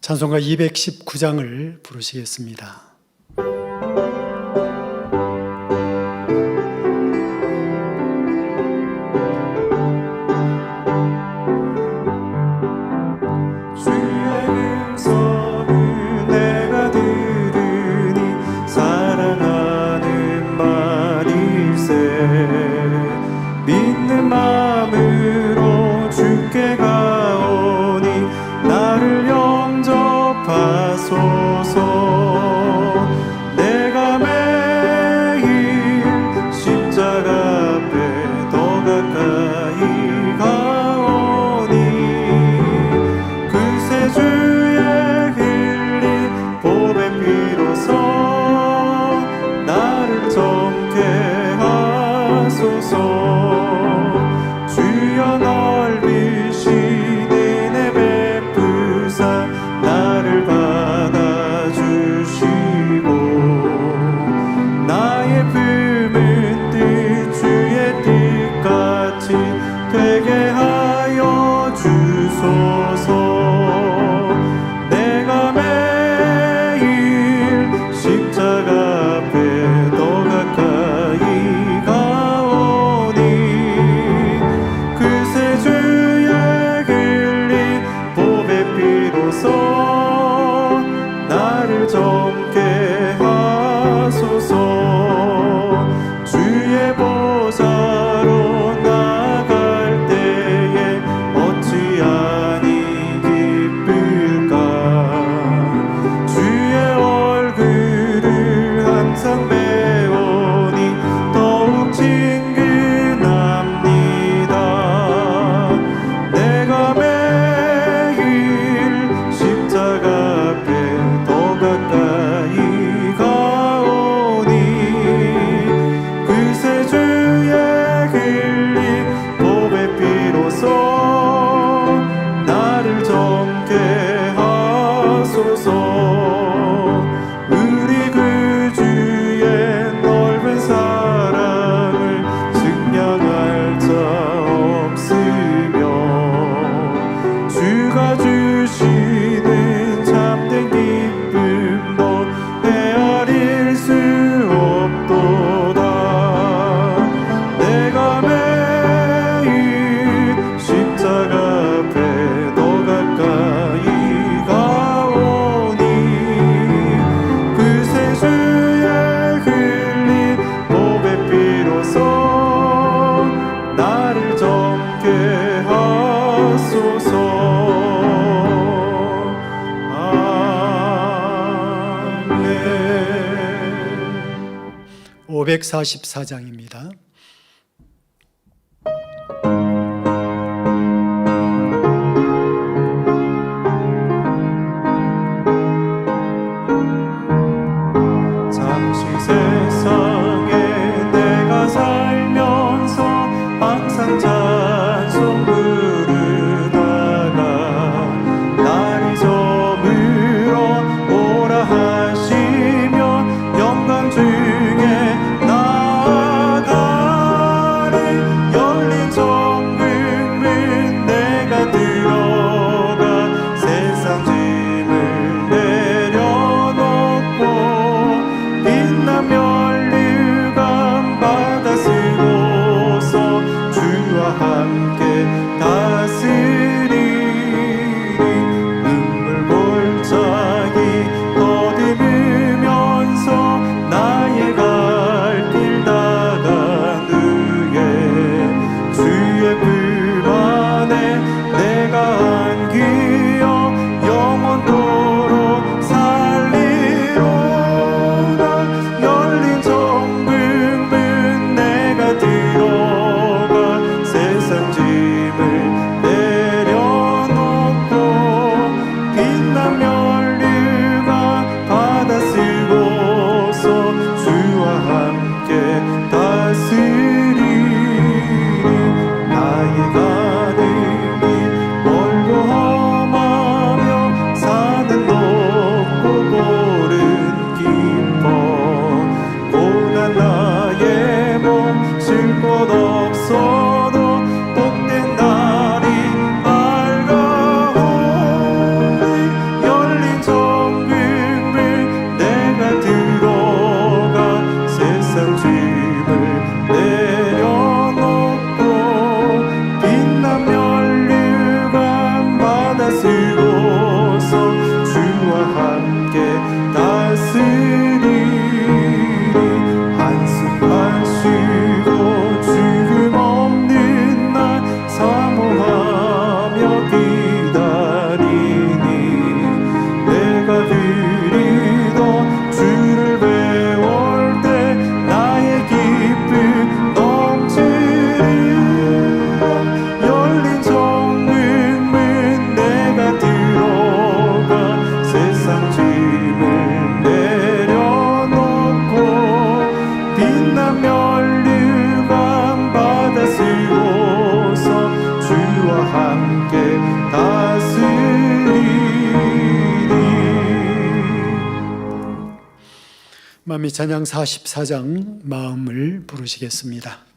찬송가 219장을 부르시겠습니다. 믿는 마음으로 주께 가오니 나를 영접하소서. 내가 매일 십자가 앞에 더 가까이 가오니 그새 주의 흘린 보배 피로써 나를 정케 하소서. 주여 넓이신 은혜 베푸사 나를 받아주시고 나의 품은 뜻 주의 뜻같이 되게 하여 주소서. 내가 매일 십자가 앞에 더 가까이 가오니 그새 주의 흘린 보배 피로써 나를 정케 하소서. 주의 보좌로 나갈 때에 어찌하니 기쁠까. 주의 얼굴을 항상 배우니 더욱 친근합니다. 내가 매일 십자가 앞에 더 가까이 가오니 그새 주의 흘린 보배 피로써 나를 정케 하소서. 우리 그 주의 넓은 사랑을 증량할 자 없으며 주가 주시는 참된 기쁨도 헤아릴 수 없도다. 내가 매일 십자가 앞에 더 가까이 가오니 그새 주의 흘린 보배 피로써 나를 정케 하소서. 아멘. 544장입니다. 잠시 세상에 내가 살면서 항상 찬송 부르다가 날이 저물어 오라 하시면 영광 중에 나아가 마음이 찬양 44장 마음을 부르시겠습니다.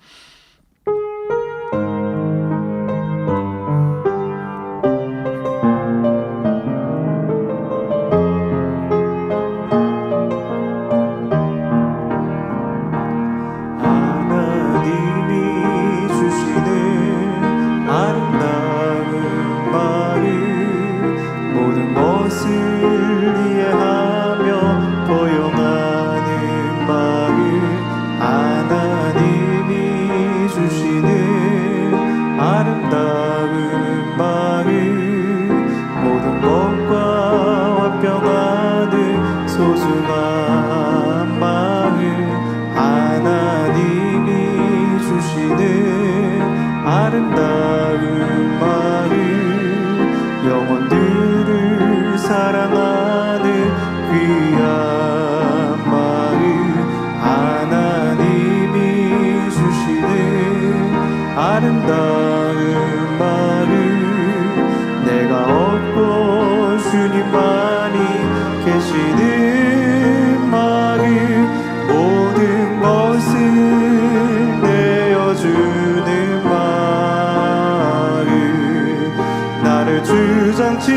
주장치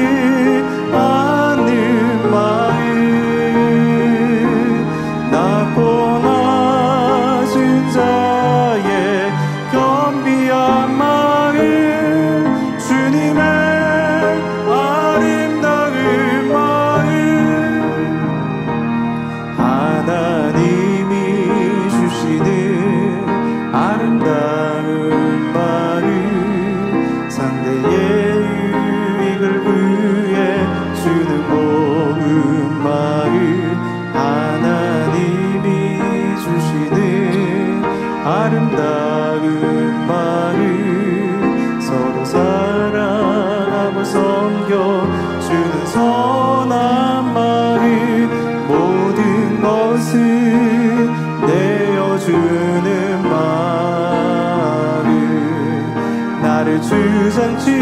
않는 마음, 낮고 낮은 자의 겸비한 마음, 주님의 아름다운 마음, 하나님이 주시는 아름다운 마음, 상대의 주는 복음 마음, 하나님이 주시는 아름다운 마음, 서로 사랑하고 섬겨주는 선한 마음, 모든 것을 내어주는 마음, 나를 주장치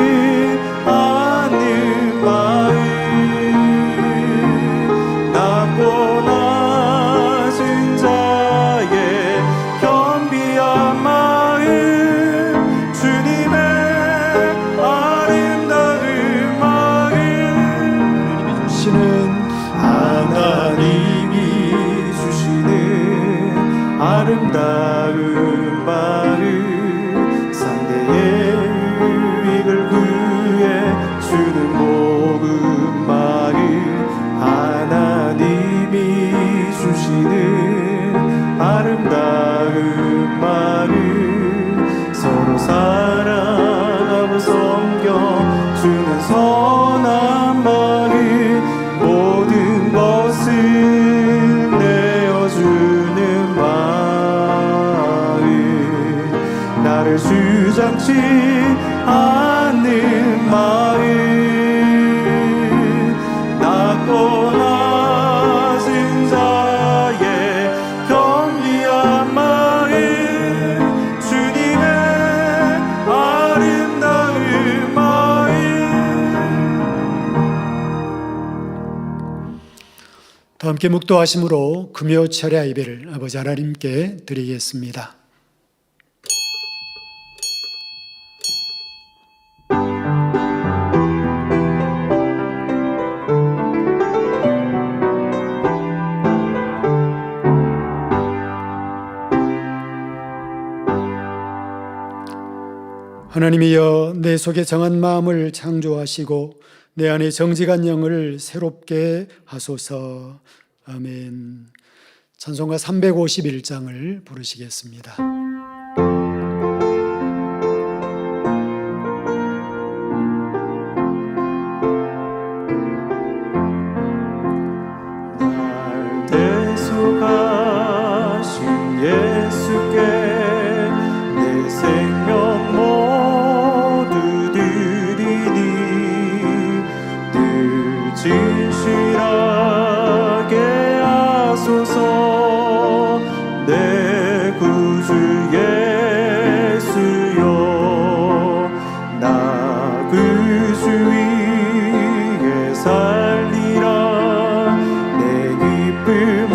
않는 마음, 낮고 낮은 자의 겸비한 마음, 주님의 아름다운 마음, 하나님이 주시는 아름다운 마음, 상대의 유익을 구해 주는 복음 마음, 하나님이 주시는 아름다운 마음, 서로 사랑하고 섬겨주는 선한 마음, 모든 것을 내어주는 마음, 나를 주장치 않는 마음, 낮고 낮은 자의 겸비한 마음, 주님의 아름다운 마음. 다 함께 묵도하심으로 금요 철야 예배를 아버지 하나님께 드리겠습니다. 하나님이여, 내 속에 정한 마음을 창조하시고 내 안에 정직한 영을 새롭게 하소서. 아멘. 찬송가 351장을 부르시겠습니다. 날 대속하신 예수께 내 생명 모두 드리니 늘 진실하게 하소서. 내 구주 예수여, 나 그 주 위에 살리라. 내 기쁨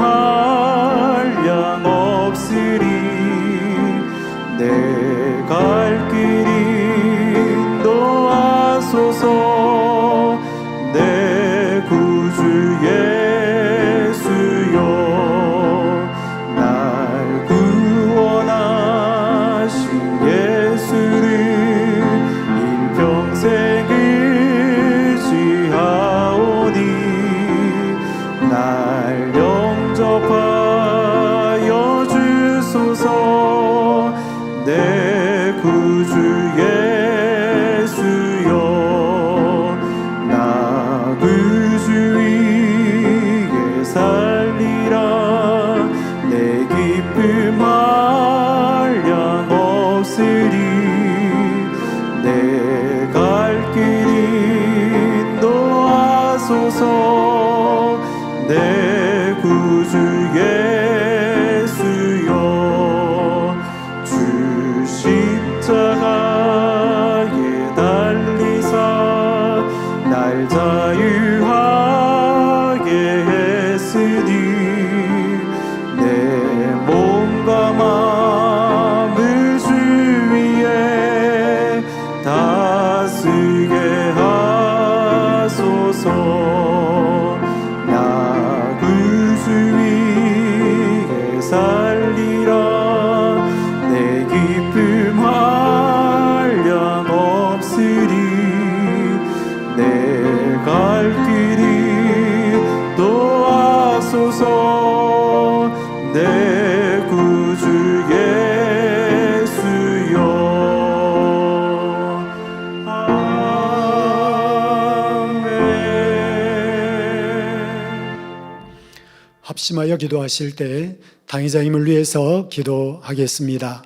합심하여 기도하실 때 당의자임을 위해서 기도하겠습니다.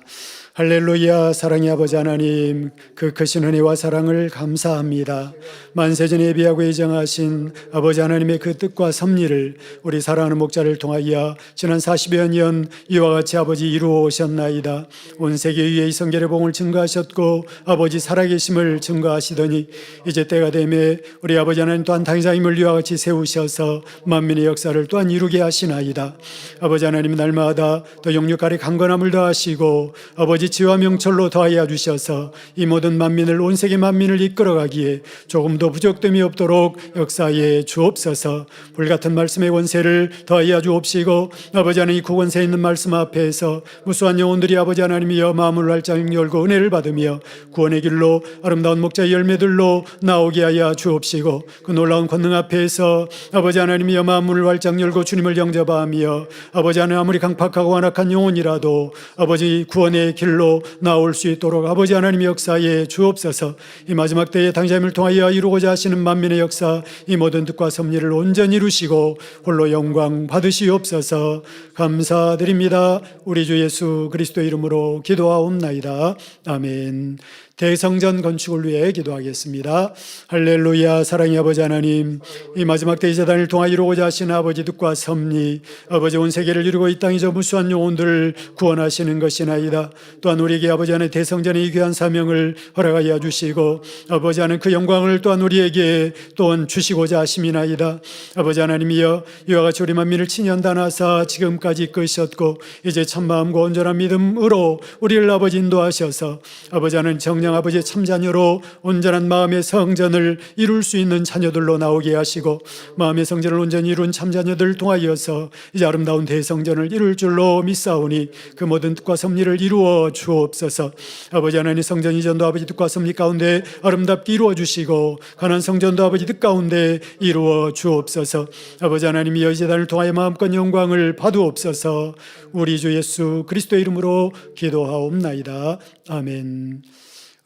할렐루야. 사랑의 아버지 하나님, 그 크신 은혜와 사랑을 감사합니다. 만세전에 예비하고 예정하신 아버지 하나님의 그 뜻과 섭리를 우리 사랑하는 목자를 통하여 지난 40여 년 이와 같이 아버지 이루어 오셨나이다. 온 세계 위에 이 성결의 봉을 증거하셨고 아버지 살아계심을 증거하시더니 이제 때가 되매 우리 아버지 하나님 또한 당의자임을 이와 같이 세우셔서 만민의 역사를 또한 이루게 하시나이다. 아버지 하나님, 날마다 더 영육간의 강건함을 더하시고 아버지 지와 명철로 더하여 주셔서 이 모든 만민을, 온 세계 만민을 이끌어가기에 조금도 부족됨이 없도록 역사에 주옵소서. 불같은 말씀의 권세를 더하여 주옵시고 아버지 하나님, 이 구원세 있는 말씀 앞에서 무수한 영혼들이 아버지 하나님이여 마음을 활짝 열고 은혜를 받으며 구원의 길로 아름다운 목자의 열매들로 나오게 하여 주옵시고 그 놀라운 권능 앞에서 아버지 하나님이여 마음을 활짝 열고 주님을 영접하며 아버지 하나님, 아무리 강팍하고 완악한 영혼이라도 아버지 구원의 길로 나올 수 있도록 아버지 하나님의 역사에 주옵소서. 이 마지막 때에 당자임을 통하여 이루고자 하시는 만민의 역사, 이 모든 뜻과 섭리를 온전히 이루시고 홀로 영광 받으시옵소서. 감사드립니다. 우리 주 예수 그리스도 이름으로 기도하옵나이다. 아멘. 대성전 건축을 위해 기도하겠습니다. 할렐루야. 사랑의 아버지 하나님, 이 마지막 때 이 재단을 통하여 이루고자 하시는 아버지 뜻과 섭리, 아버지 온 세계를 이루고 이 땅에 저 무수한 영혼들을 구원하시는 것이나이다. 또한 우리에게 아버지 하나님 대성전의 이 귀한 사명을 허락하여 주시고 아버지 하나님 그 영광을 또한 우리에게 또한 주시고자 하심이나이다. 아버지 하나님이여, 이와 같이 우리 만민을 친연단하사 지금까지 이끄셨고 이제 참마음과 온전한 믿음으로 우리를 아버지 인도하셔서 아버지 하나님 정령 아버지의 참자녀로 온전한 마음의 성전을 이룰 수 있는 자녀들로 나오게 하시고 마음의 성전을 온전히 이룬 참자녀들을 통하여서 이제 아름다운 대성전을 이룰 줄로 믿사오니 그 모든 뜻과 섭리를 이루어 주옵소서. 아버지 하나님, 성전 이전도 아버지 뜻과 섭리 가운데 아름답게 이루어 주시고 가난 성전도 아버지 뜻 가운데 이루어 주옵소서. 아버지 하나님, 이 재단을 통하여 마음껏 영광을 받으옵소서. 우리 주 예수 그리스도의 이름으로 기도하옵나이다. 아멘.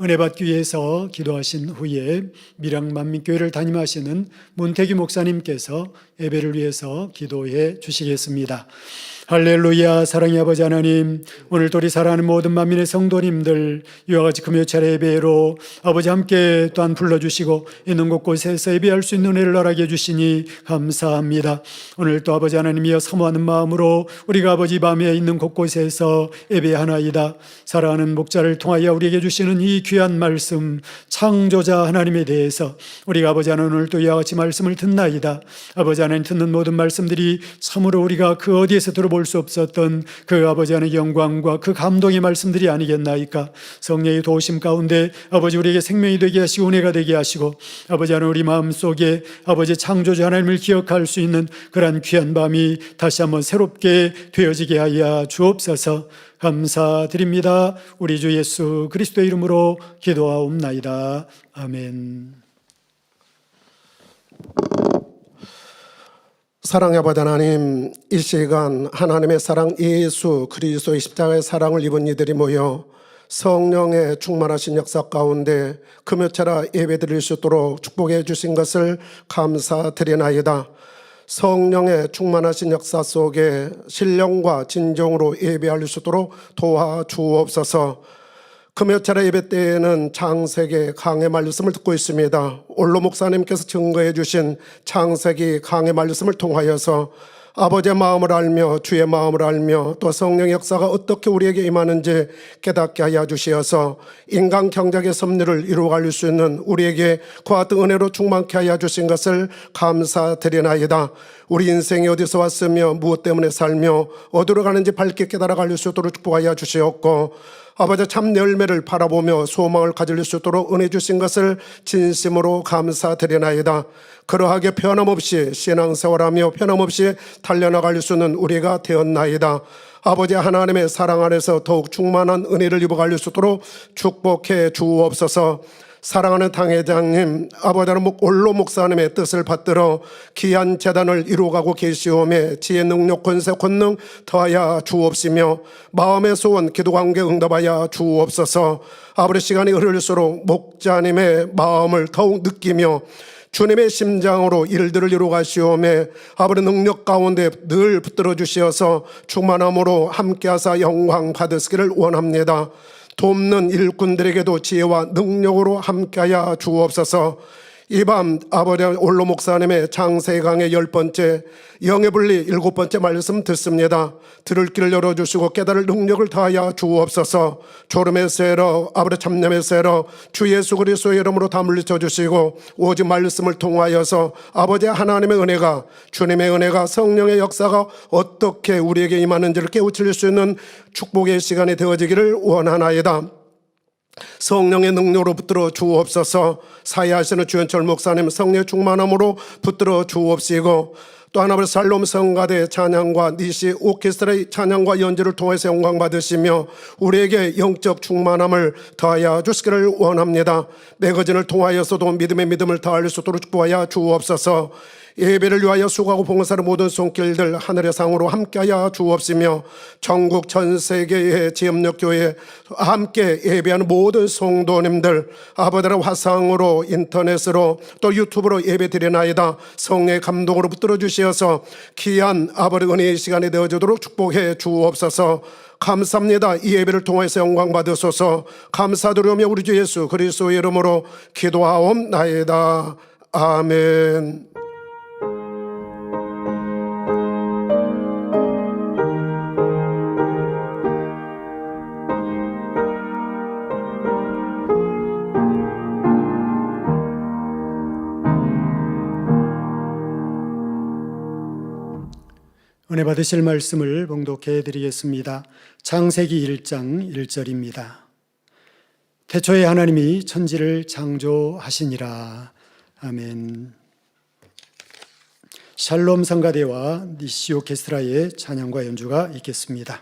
은혜 받기 위해서 기도하신 후에 밀양 만민교회를 담임하시는 문태기 목사님께서 예배를 위해서 기도해 주시겠습니다. 할렐루야. 사랑의 아버지 하나님, 오늘도 우리 사랑하는 모든 만민의 성도님들 이와 같이 금요 차례 예배로 아버지 함께 또한 불러주시고 있는 곳곳에서 예배할 수 있는 은혜를 허락해 주시니 감사합니다. 오늘 또 아버지 하나님이여 사모하는 마음으로 우리가 아버지 밤에 있는 곳곳에서 예배하나이다. 사랑하는 목자를 통하여 우리에게 주시는 이 귀한 말씀, 창조자 하나님에 대해서 우리가 아버지 하나님 오늘 또 이와 같이 말씀을 듣나이다. 아버지 하나님, 듣는 모든 말씀들이 참으로 우리가 그 어디에서 들어볼 수 없었던 그 아버지 하나님의 영광과 그 감동의 말씀들이 아니겠나이까. 성령의 도우심 가운데 아버지 우리에게 생명이 되게 하시고 은혜가 되게 하시고 아버지 하나님, 우리 마음속에 아버지 창조주 하나님을 기억할 수 있는 그러한 귀한 밤이 다시 한번 새롭게 되어지게 하여 주옵소서. 감사드립니다. 우리 주 예수 그리스도의 이름으로 기도하옵나이다. 아멘. 사랑의 아버지 하나님, 이 시간 하나님의 사랑 예수 그리스도의 십자가의 사랑을 입은 이들이 모여 성령의 충만하신 역사 가운데 금요차라 예배드릴 수 있도록 축복해 주신 것을 감사드리나이다. 성령의 충만하신 역사 속에 신령과 진정으로 예배할 수 있도록 도와주옵소서. 금요차례 예배 때에는 창세기 강의 말씀을 듣고 있습니다. 올로 목사님께서 증거해 주신 창세기 강의 말씀을 통하여서 아버지의 마음을 알며 주의 마음을 알며 또 성령의 역사가 어떻게 우리에게 임하는지 깨닫게 하여 주시어서 인간 경작의 섭리를 이루어갈 수 있는 우리에게 그와 같은 은혜로 충만케 하여 주신 것을 감사드리나이다. 우리 인생이 어디서 왔으며 무엇 때문에 살며 어디로 가는지 밝게 깨달아갈 수 있도록 축복하여 주시옵고 아버지 참 열매를 바라보며 소망을 가질 수 있도록 은혜 주신 것을 진심으로 감사드리나이다. 그러하게 변함없이 신앙생활하며 변함없이 달려나갈 수 있는 우리가 되었나이다. 아버지 하나님의 사랑 안에서 더욱 충만한 은혜를 입어갈 수 있도록 축복해 주옵소서. 사랑하는 당회장님, 아버지 하나님 올로 목사님의 뜻을 받들어 귀한 재단을 이루어가고 계시오매 지혜 능력 권세 권능 더하여 주옵시며 마음의 소원 기도 관계 응답하여 주옵소서. 아버지 시간이 흐를수록 목자님의 마음을 더욱 느끼며 주님의 심장으로 일들을 이루가시오매 아버지 능력 가운데 늘 붙들어 주시어서 충만함으로 함께하사 영광 받으시기를 원합니다. 돕는 일꾼들에게도 지혜와 능력으로 함께하여 주옵소서. 이 밤 아버지 올로 목사님의 장세강의 10번째 영의 분리 7번째 말씀 듣습니다. 들을 길을 열어주시고 깨달을 능력을 다하여 주옵소서. 졸음의 세러 아버지 잡념의 세러 주 예수 그리스도의 이름으로 다 물리쳐 주시고 오직 말씀을 통하여서 아버지 하나님의 은혜가 주님의 은혜가 성령의 역사가 어떻게 우리에게 임하는지를 깨우칠 수 있는 축복의 시간이 되어지기를 원하나이다. 성령의 능력으로 붙들어 주옵소서. 사회하시는 주현철 목사님 성령의 충만함으로 붙들어 주옵시고 또 하나님 살롬 성가대 찬양과 니시 오케스트라의 찬양과 연주를 통해서 영광 받으시며 우리에게 영적 충만함을 더하여 주시기를 원합니다. 매거진을 통하여서도 믿음의 믿음을 더할 수 있도록 축복하여 주옵소서. 예배를 위하여 수고하고 봉사하는 모든 손길들 하늘의 상으로 함께하여 주옵시며 전국 전 세계의 지역교회 함께 예배하는 모든 성도님들 아버지의 화상으로 인터넷으로 또 유튜브로 예배 드리나이다. 성령의 감동으로 붙들어 주시어서 귀한 아버지 은혜의 시간이 되어주도록 축복해 주옵소서. 감사합니다. 이 예배를 통해서 영광 받으소서. 감사드리며 우리 주 예수 그리스도의 이름으로 기도하옵나이다. 아멘. 은혜 받으실 말씀을 봉독해 드리겠습니다. 창세기 1장 1절입니다. 태초에 하나님이 천지를 창조하시니라. 아멘. 샬롬 성가대와 니시 오케스트라의 찬양과 연주가 있겠습니다.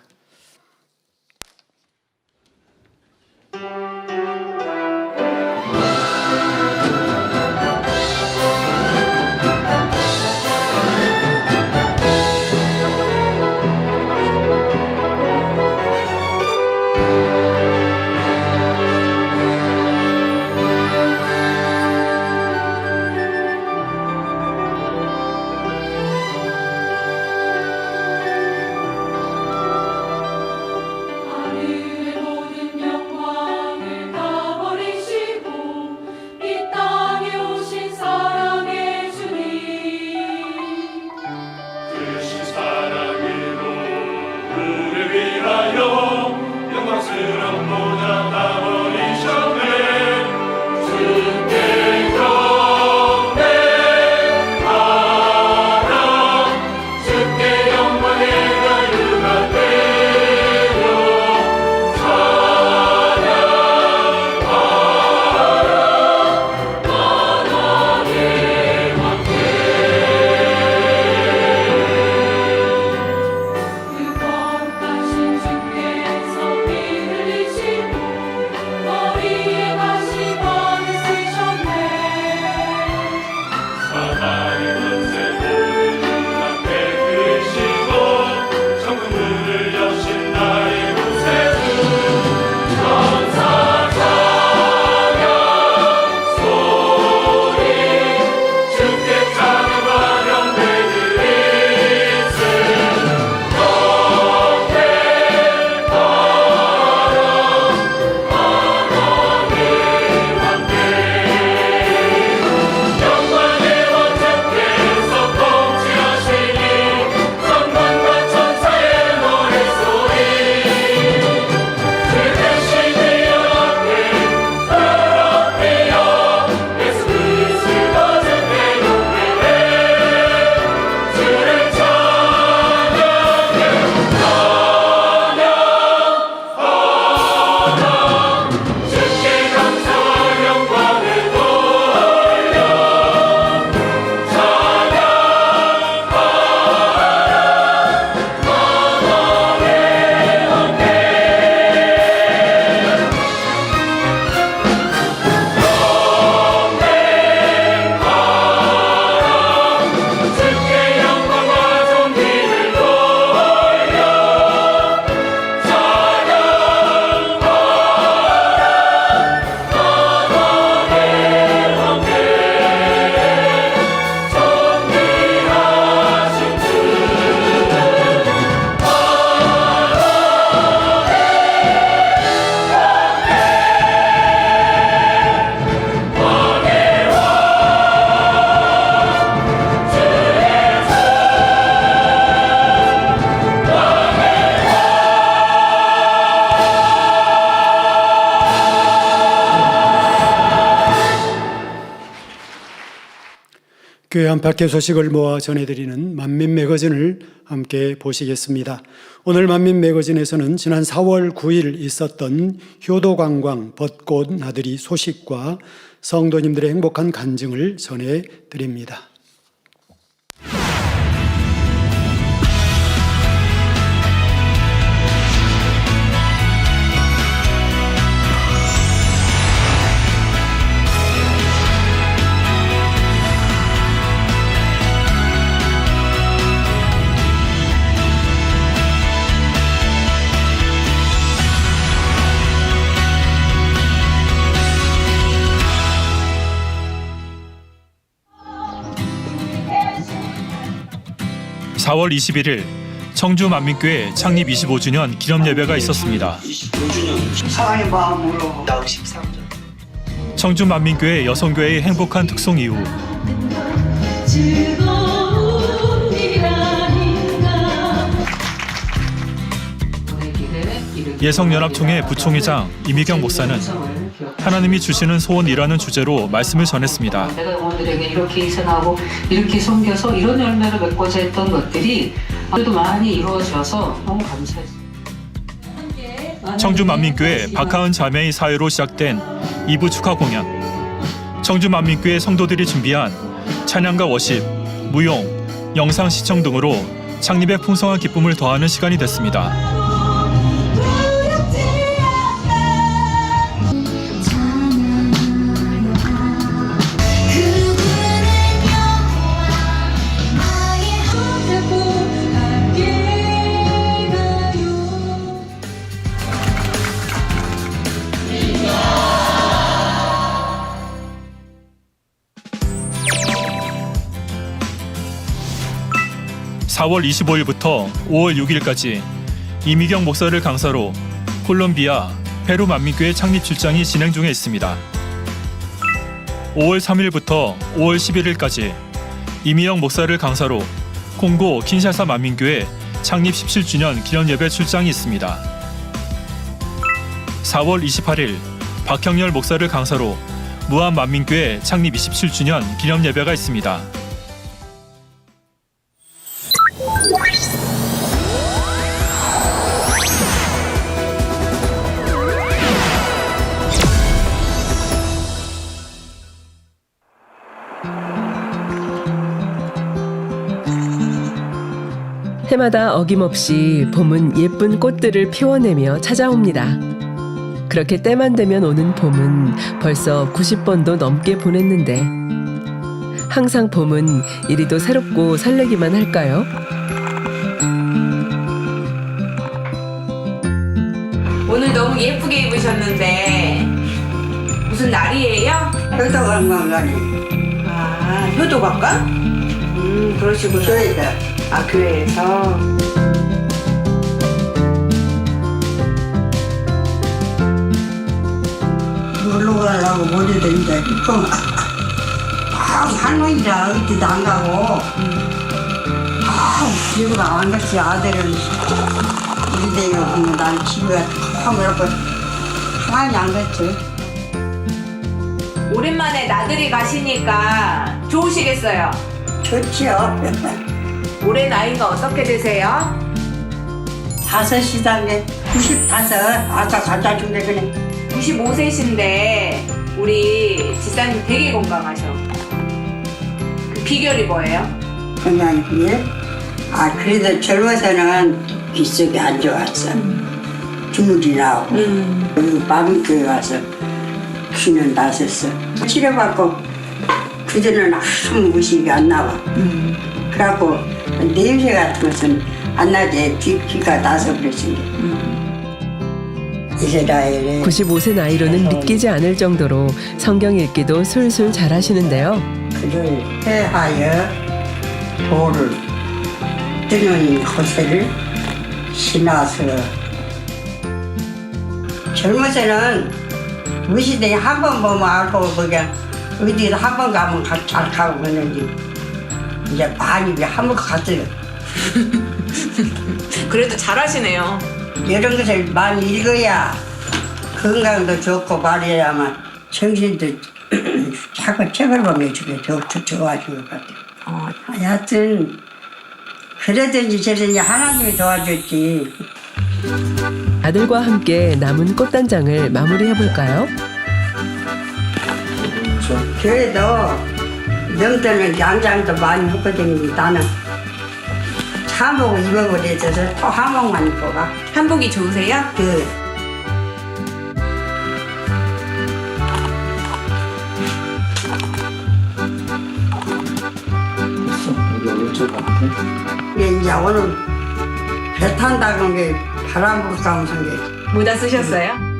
교회 안팎의 소식을 모아 전해드리는 만민 매거진을 함께 보시겠습니다. 오늘 만민 매거진에서는 지난 4월 9일 있었던 효도관광 벚꽃 나들이 소식과 성도님들의 행복한 간증을 전해드립니다. (4월 21일) 청주 만민교회 창립 25주년 기념 예배가 있었습니다. 25주년 사랑의 마음으로 당 13절 청주 만민교회 여성교회의 행복한 특송 이후 예성연합총회 부총회장 이미경 목사는 하나님이 주시는 소원이라는 주제로 말씀을 전했습니다. 내가 영혼들에게 이렇게 희생하고 이렇게 섬겨서 이런 열매를 맺고자 했던 것들이 그래도 많이 이루어져서 너무 감사했어요. 청주 만민교회 박하은 자매의 사회로 시작된 2부 축하 공연. 청주 만민교회 성도들이 준비한 찬양과 워십, 무용, 영상 시청 등으로 창립의 풍성한 기쁨을 더하는 시간이 됐습니다. (4월 25일부터) (5월 6일까지) 이미경 목사를 강사로 콜롬비아, 페루 만민교회 창립 출장이 진행 중에 있습니다. (5월 3일부터) (5월 11일까지) 이미영 목사를 강사로 콩고 킨샤사 만민교회 창립 17주년 기념예배 출장이 있습니다. (4월 28일) 박형렬 목사를 강사로 무안 만민교회 창립 27주년 기념예배가 있습니다. 해마다 어김없이 봄은 예쁜 꽃들을 피워내며 찾아옵니다. 그렇게 때만 되면 오는 봄은 벌써 90번도 넘게 보냈는데 항상 봄은 이리도 새롭고 설레기만 할까요? 오늘 너무 예쁘게 입으셨는데 무슨 날이에요? 효도관광가니 아, 효도관광? 그러시구나. 교회다. 아, 교회에서. 놀러 가려고 모여드는데 좀 할머니라 어디도 안 가고 지구가 안 갔지. 아들은 우리 대가 보면 난 집에 하고 이렇게 많이 안 갔지. 오랜만에 나들이 가시니까 좋으시겠어요? 좋지요. 올해 나이가 어떻게 되세요? 5시단계 95. 아까 갖다 준게 그래. 95세신데 우리 집사님 되게 건강하셔. 그 비결이 뭐예요? 그냥 그게 그래도 젊어서는 귓속이 안 좋았어. 주물이 나오고 그리고 마음교회 와서 귀는 났었어. 치료받고 그전에는 아무 무식이 안 나와. 그래갖고 냄새 같은 것은 안 나지. 귀가 나서 그러지. 이스라엘에 95세 나이로는 믿기지 않을 정도로 성경 읽기도 술술 잘하시는데요. 그를 해하여 돌을 뜨는 곳을 지나서 젊어서는 무시대 한 번 보면 알고 그냥 어디서 한 번 가면 잘 가고 그러는지 이제 많이 한 번 갔어요. 그래도 잘하시네요. 이런 것을 많이 읽어야 건강도 좋고 말이야만 정신도 자꾸 책을 보면 좋아지는 것 같아요. 여하튼 그러든지 저러든지 하나님이 도와줬지. 아들과 함께 남은 꽃단장을 마무리해 볼까요? 그래도 명절은 양장도 많이 했거든요. 나는 한복 입어버려서 또 한복만 입고 가. 한복이 좋으세요? 그 이제 오늘 배 탄다는 게 바람으로 싸우는 게 모자 쓰셨어요?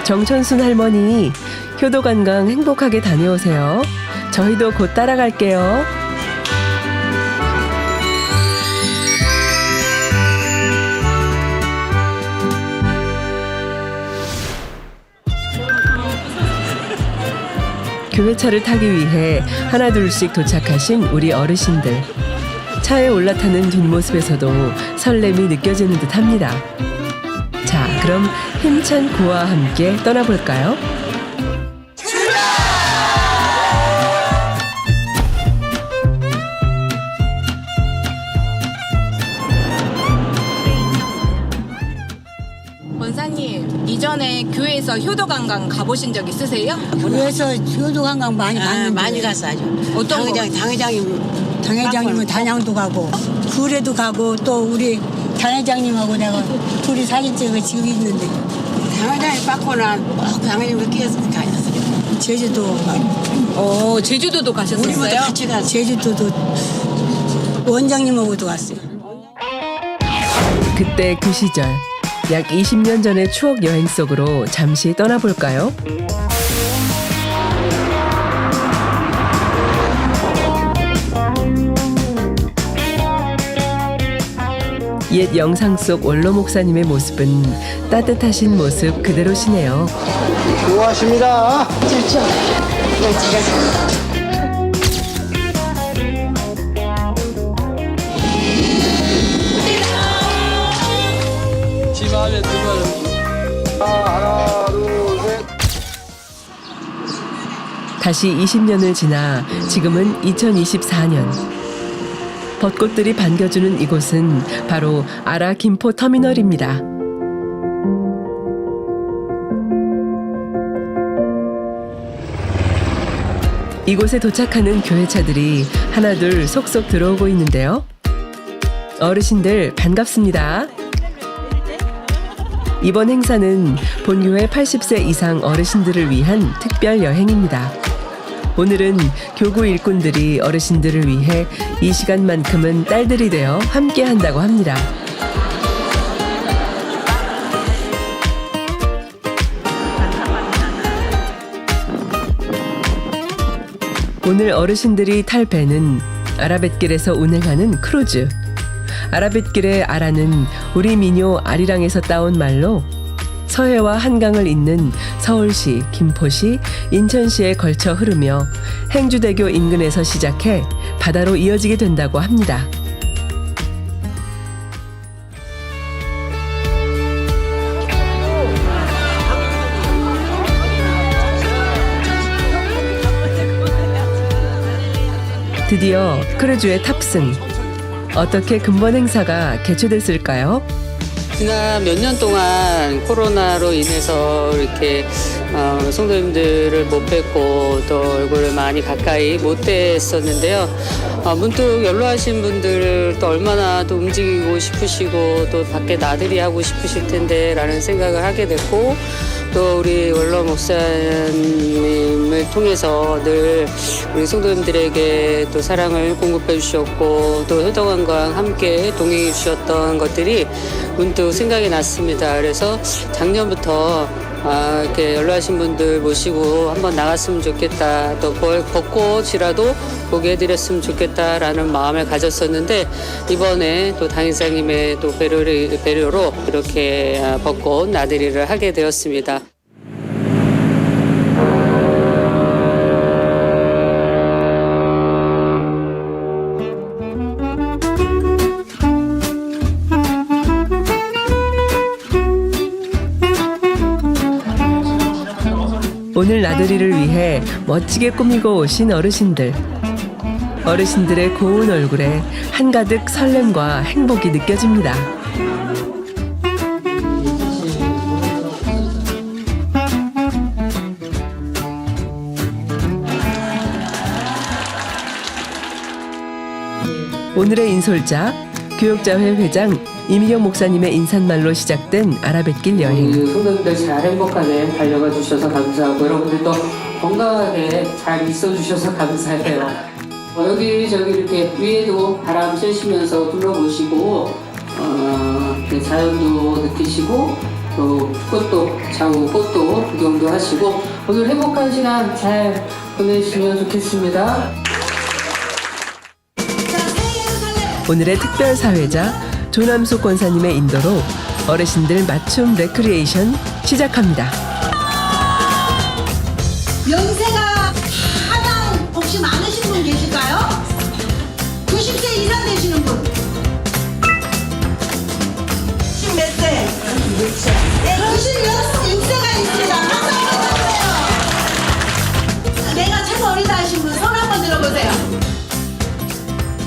정천순 할머니, 효도관광 행복하게 다녀오세요. 저희도 곧 따라갈게요. 교회차를 타기 위해 하나둘씩 도착하신 우리 어르신들. 차에 올라타는 뒷모습에서도 설렘이 느껴지는 듯합니다. 자, 그럼 힘찬 구와 함께 떠나볼까요? 원사님, 이전에 교회에서 효도관광 가보신 적 있으세요? 교회에서 효도관광 많이 갔는데 많이 갔어 아주. 어떤 당회장님은 단양도 가고 구례도 가고 또 우리 단회장님하고 내가 둘이 사진 찍어 지금 있는데 당회장이 빠꾸는 당회장이 끼어서 가셨어요. 제주도 가고 제주도도 우리 모두 가셨었어요? 같이 갔어. 제주도도 원장님하고도 갔어요. 그때 그 시절, 약 20년 전의 추억 여행 속으로 잠시 떠나볼까요? 옛 영상 속 원로 목사님의 모습은 따뜻하신 모습 그대로시네요. 좋아하십니다. 다시 20년을 지나 지금은 2024년. 벚꽃들이 반겨주는 이곳은 바로 아라 김포 터미널입니다. 이곳에 도착하는 교회차들이 하나둘 속속 들어오고 있는데요. 어르신들 반갑습니다. 이번 행사는 본교회 80세 이상 어르신들을 위한 특별 여행입니다. 오늘은 교구 일꾼들이 어르신들을 위해 이 시간만큼은 딸들이 되어 함께 한다고 합니다. 오늘 어르신들이 탈 배는 아라뱃길에서 운행하는 크루즈. 아라뱃길의 아라는 우리 민요 아리랑에서 따온 말로 서해와 한강을 잇는 서울시, 김포시, 인천시에 걸쳐 흐르며 행주대교 인근에서 시작해 바다로 이어지게 된다고 합니다. 드디어 크루즈에 탑승. 어떻게 근본 행사가 개최됐을까요? 지난 몇 년 동안 코로나로 인해서 이렇게 성도님들을 못 뵙고 또 얼굴을 많이 가까이 못 뵀었는데요. 문득 연로하신 분들 또 얼마나 또 움직이고 싶으시고 또 밖에 나들이 하고 싶으실 텐데 라는 생각을 하게 됐고, 또 우리 원로 목사님을 통해서 늘 우리 성도님들에게 또 사랑을 공급해 주셨고 또 효도관광 함께 동행해 주셨던 것들이 문득 생각이 났습니다. 그래서 작년부터 이렇게 연로하신 분들 모시고 한번 나갔으면 좋겠다, 또 벚꽃이라도 보게 해드렸으면 좋겠다라는 마음을 가졌었는데, 이번에 또 당회장님의 또 배려로 이렇게 벚꽃 나들이를 하게 되었습니다. 오늘 나들이를 위해 멋지게 꾸미고 오신 어르신들. 어르신들의 고운 얼굴에 한가득 설렘과 행복이 느껴집니다. 오늘의 인솔자, 교육자회 회장 이미경 목사님의 인사말로 시작된 알아뵙길 여행. 우리 성도님들 잘 행복하게 달려가 주셔서 감사하고 여러분들도 건강하게 잘 있어 주셔서 감사해요. 여기저기 이렇게 위에도 바람 쐬시면서 둘러보시고 이렇게 자연도 느끼시고 또 꽃도 장우 꽃도 구경도 하시고 오늘 행복한 시간 잘 보내시면 좋겠습니다. 오늘의 특별 사회자 조남숙 권사님의 인도로 어르신들 맞춤 레크리에이션 시작합니다. 연세가 가장 혹시 많으신 분 계실까요? 90세 이상 되시는 분. 지금 몇 세? 96세. 네, 96세가 있습니다. 박수 한번 쳐주세요. 내가 최고 어리다 하신 분 손 한번 들어보세요.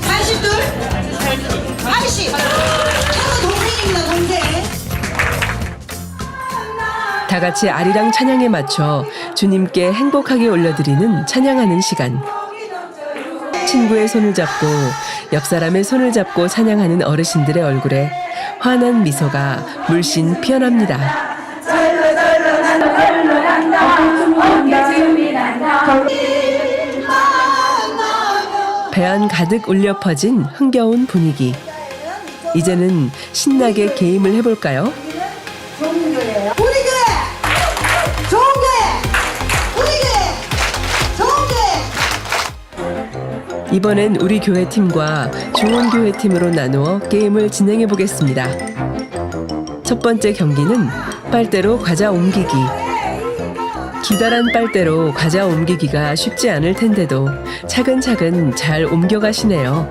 82? 80. 최고 동생입니다, 동생. 다 같이 아리랑 찬양에 맞춰 주님께 행복하게 올려드리는 찬양하는 시간. 친구의 손을 잡고 옆 사람의 손을 잡고 찬양하는 어르신들의 얼굴에 환한 미소가 물씬 피어납니다. 배안 가득 울려 퍼진 흥겨운 분위기. 이제는 신나게 게임을 해볼까요? 우리 교회! 좋은 교회! 우리 교회! 좋은 교회! 이번엔 우리 교회 팀과 좋은 교회 팀으로 나누어 게임을 진행해 보겠습니다. 첫 번째 경기는 빨대로 과자 옮기기. 기다란 빨대로 과자 옮기기가 쉽지 않을 텐데도 차근차근 잘 옮겨가시네요.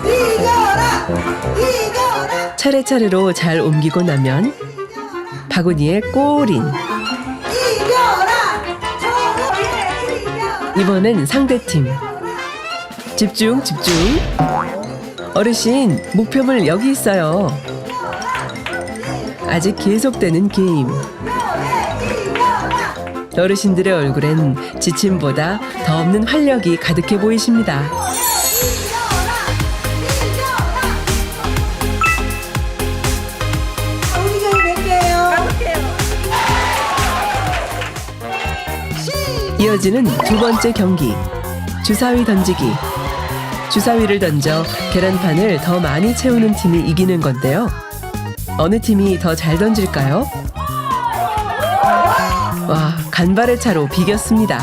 이겨라! 이겨라! 차례차례로 잘 옮기고 나면 바구니에 꼬린. 이겨라! 이겨라! 이번엔 상대팀. 집중, 집중. 어르신, 목표물 여기 있어요. 아직 계속되는 게임. 어르신들의 얼굴엔 지침보다 더 없는 활력이 가득해 보이십니다. 우리 교회 몇 개예요? 이어지는 두 번째 경기. 주사위 던지기. 주사위를 던져 계란판을 더 많이 채우는 팀이 이기는 건데요. 어느 팀이 더 잘 던질까요? 와, 간발의 차로 비겼습니다.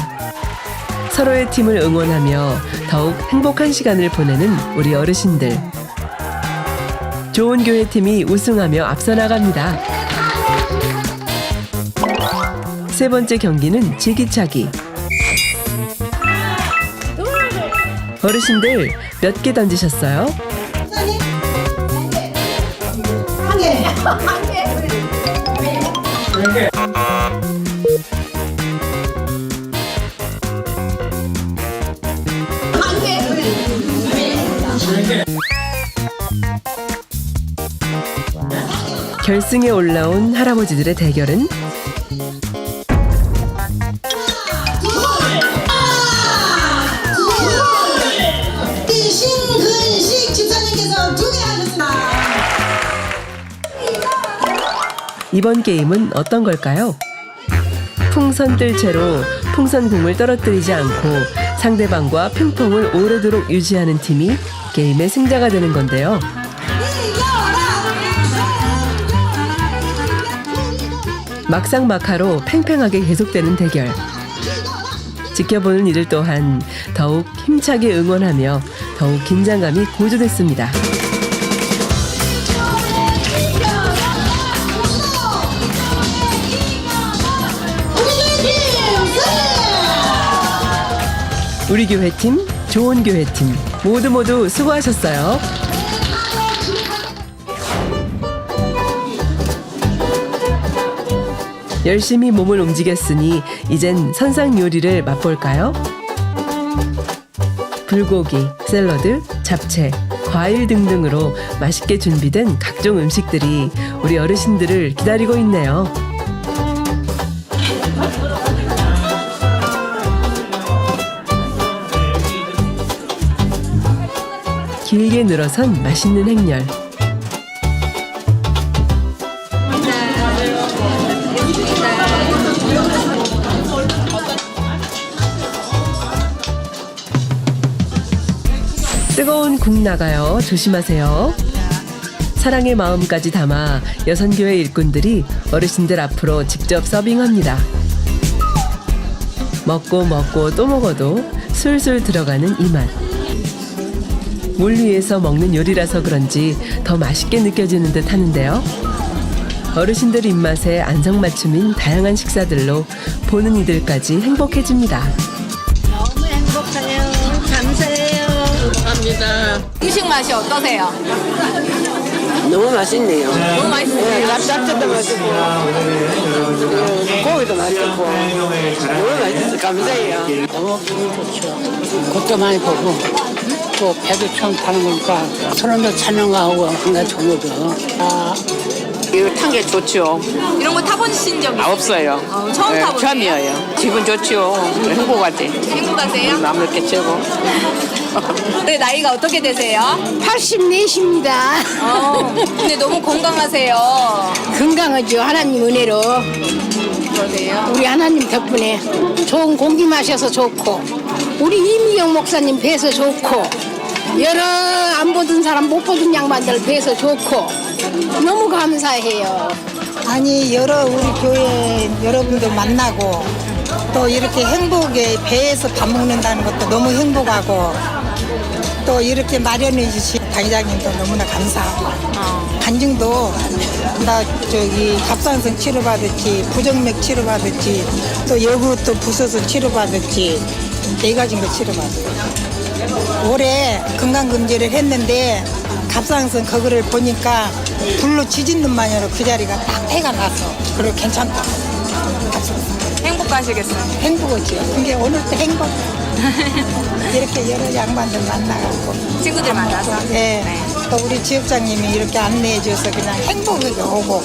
서로의 팀을 응원하며 더욱 행복한 시간을 보내는 우리 어르신들. 좋은 교회 팀이 우승하며 앞서 나갑니다. 세 번째 경기는 제기차기. 어르신들 몇 개 던지셨어요? 한 개. 결승에 올라온 할아버지들의 대결은 신근식 집사님께서 2개 하셨습니다. 이번 게임은 어떤 걸까요? 풍선 뜰 채로 풍선공을 떨어뜨리지 않고 상대방과 핑퐁을 오래도록 유지하는 팀이 게임의 승자가 되는 건데요. 막상막하로 팽팽하게 계속되는 대결. 지켜보는 이들 또한 더욱 힘차게 응원하며 더욱 긴장감이 고조됐습니다. 우리 교회 팀, 좋은 교회 팀 모두 수고하셨어요. 열심히 몸을 움직였으니 이젠 선상 요리를 맛볼까요? 불고기, 샐러드, 잡채, 과일 등등으로 맛있게 준비된 각종 음식들이 우리 어르신들을 기다리고 있네요. 길게 늘어선 맛있는 행렬. 뜨거운 국 나가요. 조심하세요. 사랑의 마음까지 담아 여선교회 일꾼들이 어르신들 앞으로 직접 서빙합니다. 먹고 먹고 또 먹어도 술술 들어가는 이 맛. 물 위에서 먹는 요리라서 그런지 더 맛있게 느껴지는 듯 하는데요. 어르신들 입맛에 안성맞춤인 다양한 식사들로 보는 이들까지 행복해집니다. 너무 행복해요. 감사해요. 감사합니다. 음식 맛이 어떠세요? 너무 맛있네요. 너무 맛있어요. 납작도 맛있고 고기도 맛있고 너무 맛있어요. 감사해요. 너무 기분 좋죠. 것도 많이 보고 또 배도 처음 타는 거니까 사람도 찾는 거하고 한가 좋거든. 이거 탄 게 좋죠. 이런 거 타보신 적 있어요? 없어요. 처음 타보세요? 처음이에요. 기분 좋죠. 행복하지. 행복하세요? 남을 게 최고. 네, 나이가 어떻게 되세요? 84입니다. 근데 너무 건강하세요. 건강하죠. 하나님 은혜로. 그러세요? 우리 하나님 덕분에 좋은 공기 마셔서 좋고 우리 이미경 목사님 뵈서 좋고 여러 안 보던 사람 못 보던 양반들 뵈서 좋고 너무 감사해요. 아니 여러 우리 교회 여러분들 만나고 또 이렇게 행복에 배에서 밥 먹는다는 것도 너무 행복하고 또 이렇게 마련해 주신 당회장님도 너무나 감사하고 간증도 나 저기 갑상선 치료받았지 부정맥 치료받았지 또 여구 또 부서서 치료받았지 4가지 거 치료받았지 올해 건강검진을 했는데 갑상선 그거를 보니까 불로 지진 마녀로 그 자리가 딱 해가 나서 그리고 괜찮다. 갑상선. 행복하시겠어요? 행복하지. 그게 오늘도 행복. 이렇게 여러 양반들 만나갖고. 친구들 만나서? 예. 또 우리 지역장님이 이렇게 안내해줘서 그냥 행복하게 오고.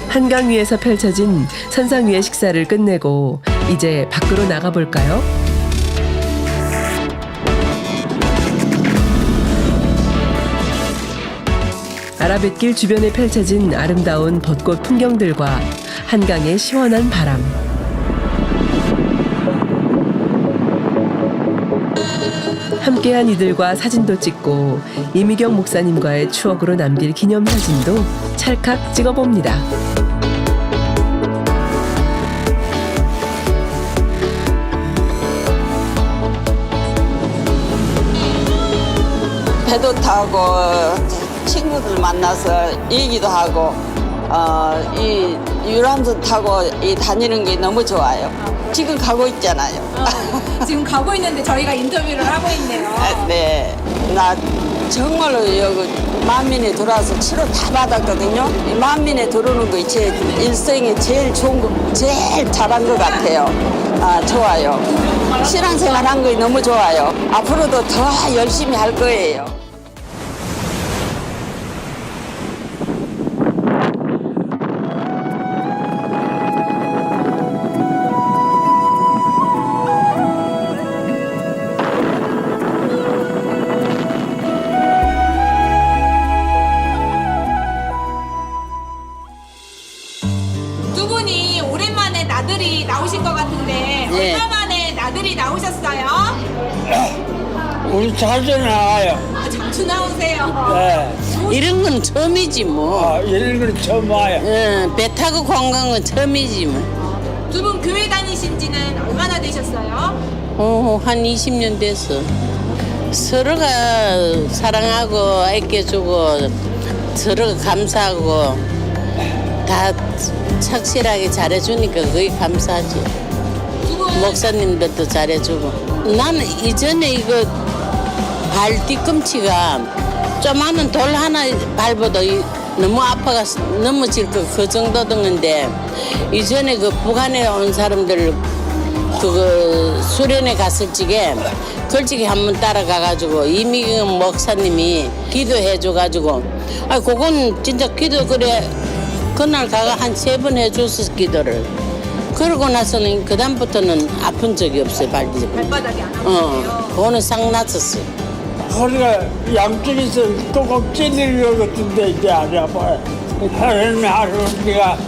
한강 위에서 펼쳐진 선상 위의 식사를 끝내고 이제 밖으로 나가볼까요? 아라뱃길 주변에 펼쳐진 아름다운 벚꽃 풍경들과 한강의 시원한 바람. 함께한 이들과 사진도 찍고 이미경 목사님과의 추억으로 남길 기념사진도 찰칵 찍어봅니다. 배도 타고 친구들 만나서 얘기도 하고 이 유람선 타고 다니는 게 너무 좋아요. 지금 가고 있잖아요. 지금 가고 있는데 저희가 인터뷰를 하고 있네요. 네, 나 정말로 여기 만민에 들어와서 치료 다 받았거든요. 이 만민에 들어오는 거 제 일생에 제일 좋은 거, 제일 잘한 것 같아요. 좋아요. 신앙생활 한 거 너무 좋아요. 앞으로도 더 열심히 할 거예요. 두 분이 오랜만에 나들이 나오신 것 같은데 네. 얼마 만에 나들이 나오셨어요? 우리 자주 나와요. 자주 나오세요. 네. 이런 건 처음이지 뭐. 이런 건 처음 와요. 배 타고 관광은 처음이지 뭐. 두 분 교회 다니신 지는 얼마나 되셨어요? 한 20년 됐어. 서로가 사랑하고 아껴주고 서로가 감사하고 다 착실하게 잘해주니까 그게 감사하지. 목사님들도 잘해주고. 나는 이전에 이거 발 뒤꿈치가 조그마한 돌 하나 밟아도 너무 아파가 넘어질 그 정도 됐는데 이전에 그 북한에 온 사람들 그 수련회 갔을 적에 걸치기 한번 따라가가지고 이미경 목사님이 기도해줘가지고 그건 진짜 기도 그래 그날 가가 한 3번 해줬어 기도를. 그러고 나서는 그 다음부터는 아픈 적이 없어요. 발바닥이 안 아프세요? 그거는 싹 났었어요. 허리가 양쪽에서 꼭꼭 찔리는 것 같은데 이제 안 아파요. 하루 우리가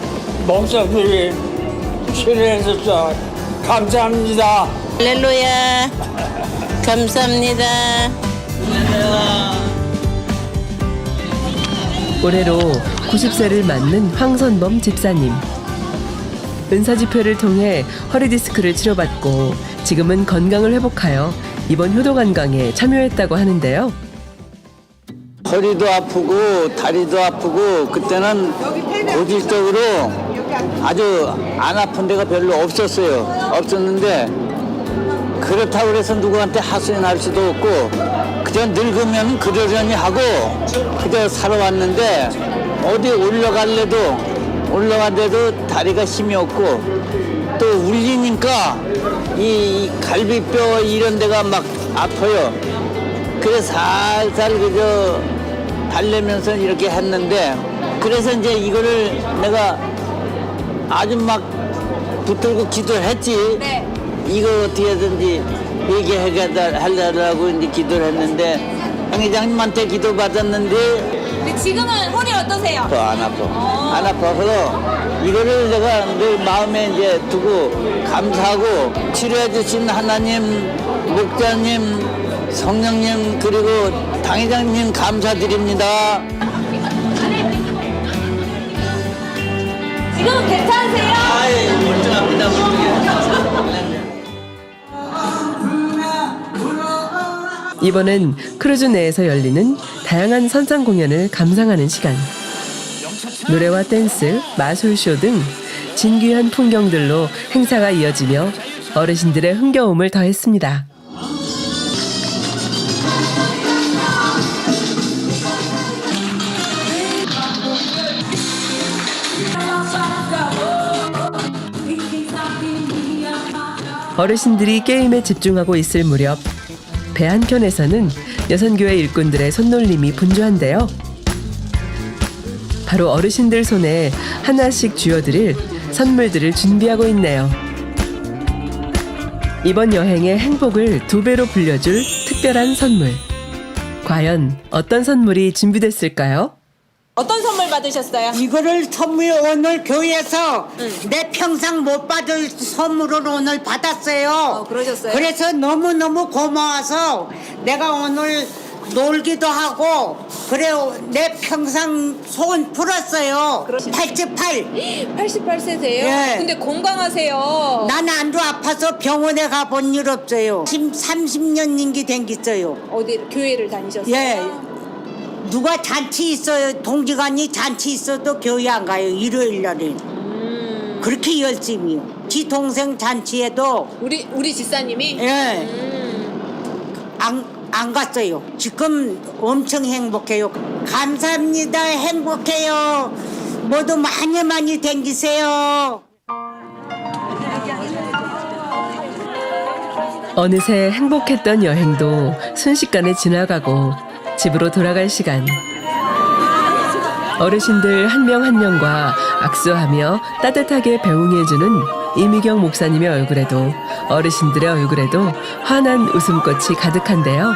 목사들이 치료해줘서 감사합니다. 할렐루야. 감사합니다. 올해로 90세를 맞는 황선범 집사님. 은사집회를 통해 허리디스크를 치료받고 지금은 건강을 회복하여 이번 효도관광에 참여했다고 하는데요. 허리도 아프고 다리도 아프고 그때는 고질적으로 아주 안 아픈 데가 별로 없었는데 그렇다고 해서 누구한테 하소연할 수도 없고 그냥 늙으면 그러려니 하고 그냥 살아왔는데 어디 올라가는데도 다리가 힘이 없고 또 울리니까 이 갈비뼈 이런 데가 막 아파요. 그래서 살살 그저 달래면서 이렇게 했는데 그래서 이제 이거를 내가 아주 막 붙들고 기도를 했지. 네. 이거 어떻게든지 얘기하려고 이제 기도를 했는데 양 회장님한테 기도 받았는데 근데 지금은 허리 어떠세요? 더 안 아파. 안 아파서 이거를 내가 늘 마음에 이제 두고 감사하고 치료해 주신 하나님, 목자님, 성령님 그리고 당회장님 감사드립니다. 지금은 괜찮으세요? 멀쩡합니다. 이번엔 크루즈 내에서 열리는 다양한 선상 공연을 감상하는 시간. 노래와 댄스, 마술쇼 등 진귀한 풍경들로 행사가 이어지며 어르신들의 흥겨움을 더했습니다. 어르신들이 게임에 집중하고 있을 무렵 배 한켠에서는 여선교회 일꾼들의 손놀림이 분주한데요. 바로 어르신들 손에 하나씩 쥐어드릴 선물들을 준비하고 있네요. 이번 여행의 행복을 2배로 불려줄 특별한 선물. 과연 어떤 선물이 준비됐을까요? 어떤 선물 받으셨어요? 이거를 선물 오늘 교회에서 내 평생 못 받을 선물을 오늘 받았어요. 그러셨어요? 그래서 너무너무 고마워서 내가 오늘 놀기도 하고 그래 내 평생 소원 풀었어요. 88. 88세세요? 예. 근데 건강하세요. 난 안도 아파서 병원에 가본 일 없어요. 지금 30년 인기 댕겼어요. 어디 교회를 다니셨어요? 예. 누가 잔치 있어요. 동지간이 잔치 있어도 교회 안 가요. 일요일 날은. 그렇게 열심히요. 지 동생 잔치에도 우리 집사님이? 예. 안 갔어요. 지금 엄청 행복해요. 감사합니다. 행복해요. 모두 많이 댕기세요. 어느새 행복했던 여행도 순식간에 지나가고 집으로 돌아갈 시간. 어르신들 한 명 한 명과 악수하며 따뜻하게 배웅해주는 이미경 목사님의 얼굴에도 어르신들의 얼굴에도 환한 웃음꽃이 가득한데요.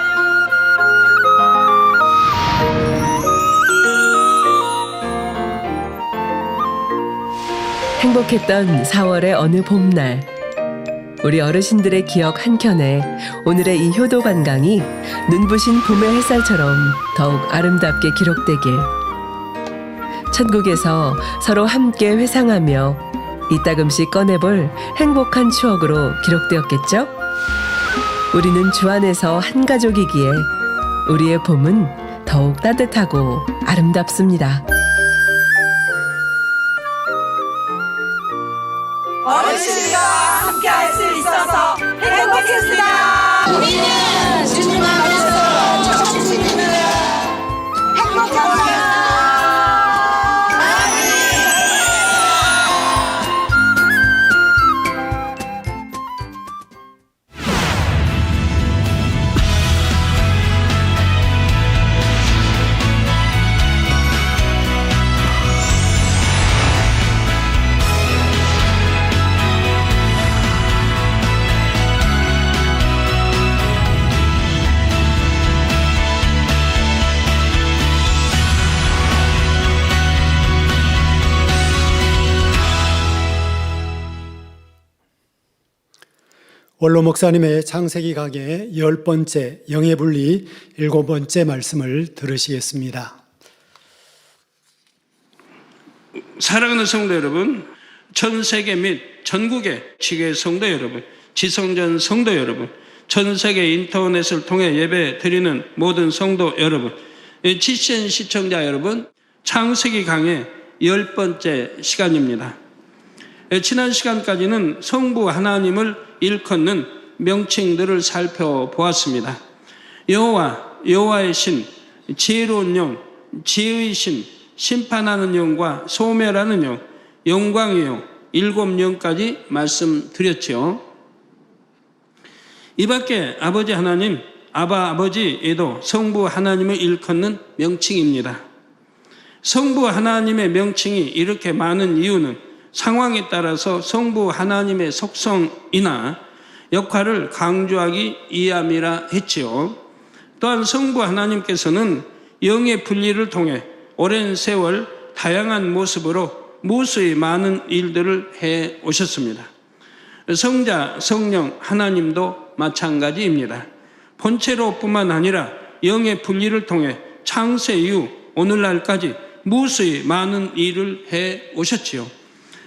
행복했던 4월의 어느 봄날. 우리 어르신들의 기억 한켠에 오늘의 이 효도 관광이 눈부신 봄의 햇살처럼 더욱 아름답게 기록되길. 천국에서 서로 함께 회상하며 이따금씩 꺼내볼 행복한 추억으로 기록되었겠죠? 우리는 주 안에서 한 가족이기에 우리의 봄은 더욱 따뜻하고 아름답습니다. 어르신과 함께 할 수 있어서 행복했습니다. 우리는 주님 안에서 원로 목사님의 창세기 강의 10번째 영의 분리 7번째 말씀을 들으시겠습니다. 사랑하는 성도 여러분, 전 세계 및 전국의 지교회 성도 여러분, 지성전 성도 여러분, 전 세계 인터넷을 통해 예배 드리는 모든 성도 여러분, GCN 시청자 여러분, 창세기 강의 10번째 시간입니다. 지난 시간까지는 성부 하나님을 일컫는 명칭들을 살펴보았습니다. 여호와, 여호와의 신, 지혜로운 영, 지혜의 신, 심판하는 영과 소멸하는 영, 영광의 영, 7영까지 말씀드렸죠. 이 밖에 아버지 하나님, 아버지에도 성부 하나님을 일컫는 명칭입니다. 성부 하나님의 명칭이 이렇게 많은 이유는 상황에 따라서 성부 하나님의 속성이나 역할을 강조하기 위함이라 했지요. 또한 성부 하나님께서는 영의 분리를 통해 오랜 세월 다양한 모습으로 무수히 많은 일들을 해 오셨습니다. 성자, 성령, 하나님도 마찬가지입니다. 본체로뿐만 아니라 영의 분리를 통해 창세 이후 오늘날까지 무수히 많은 일을 해 오셨지요.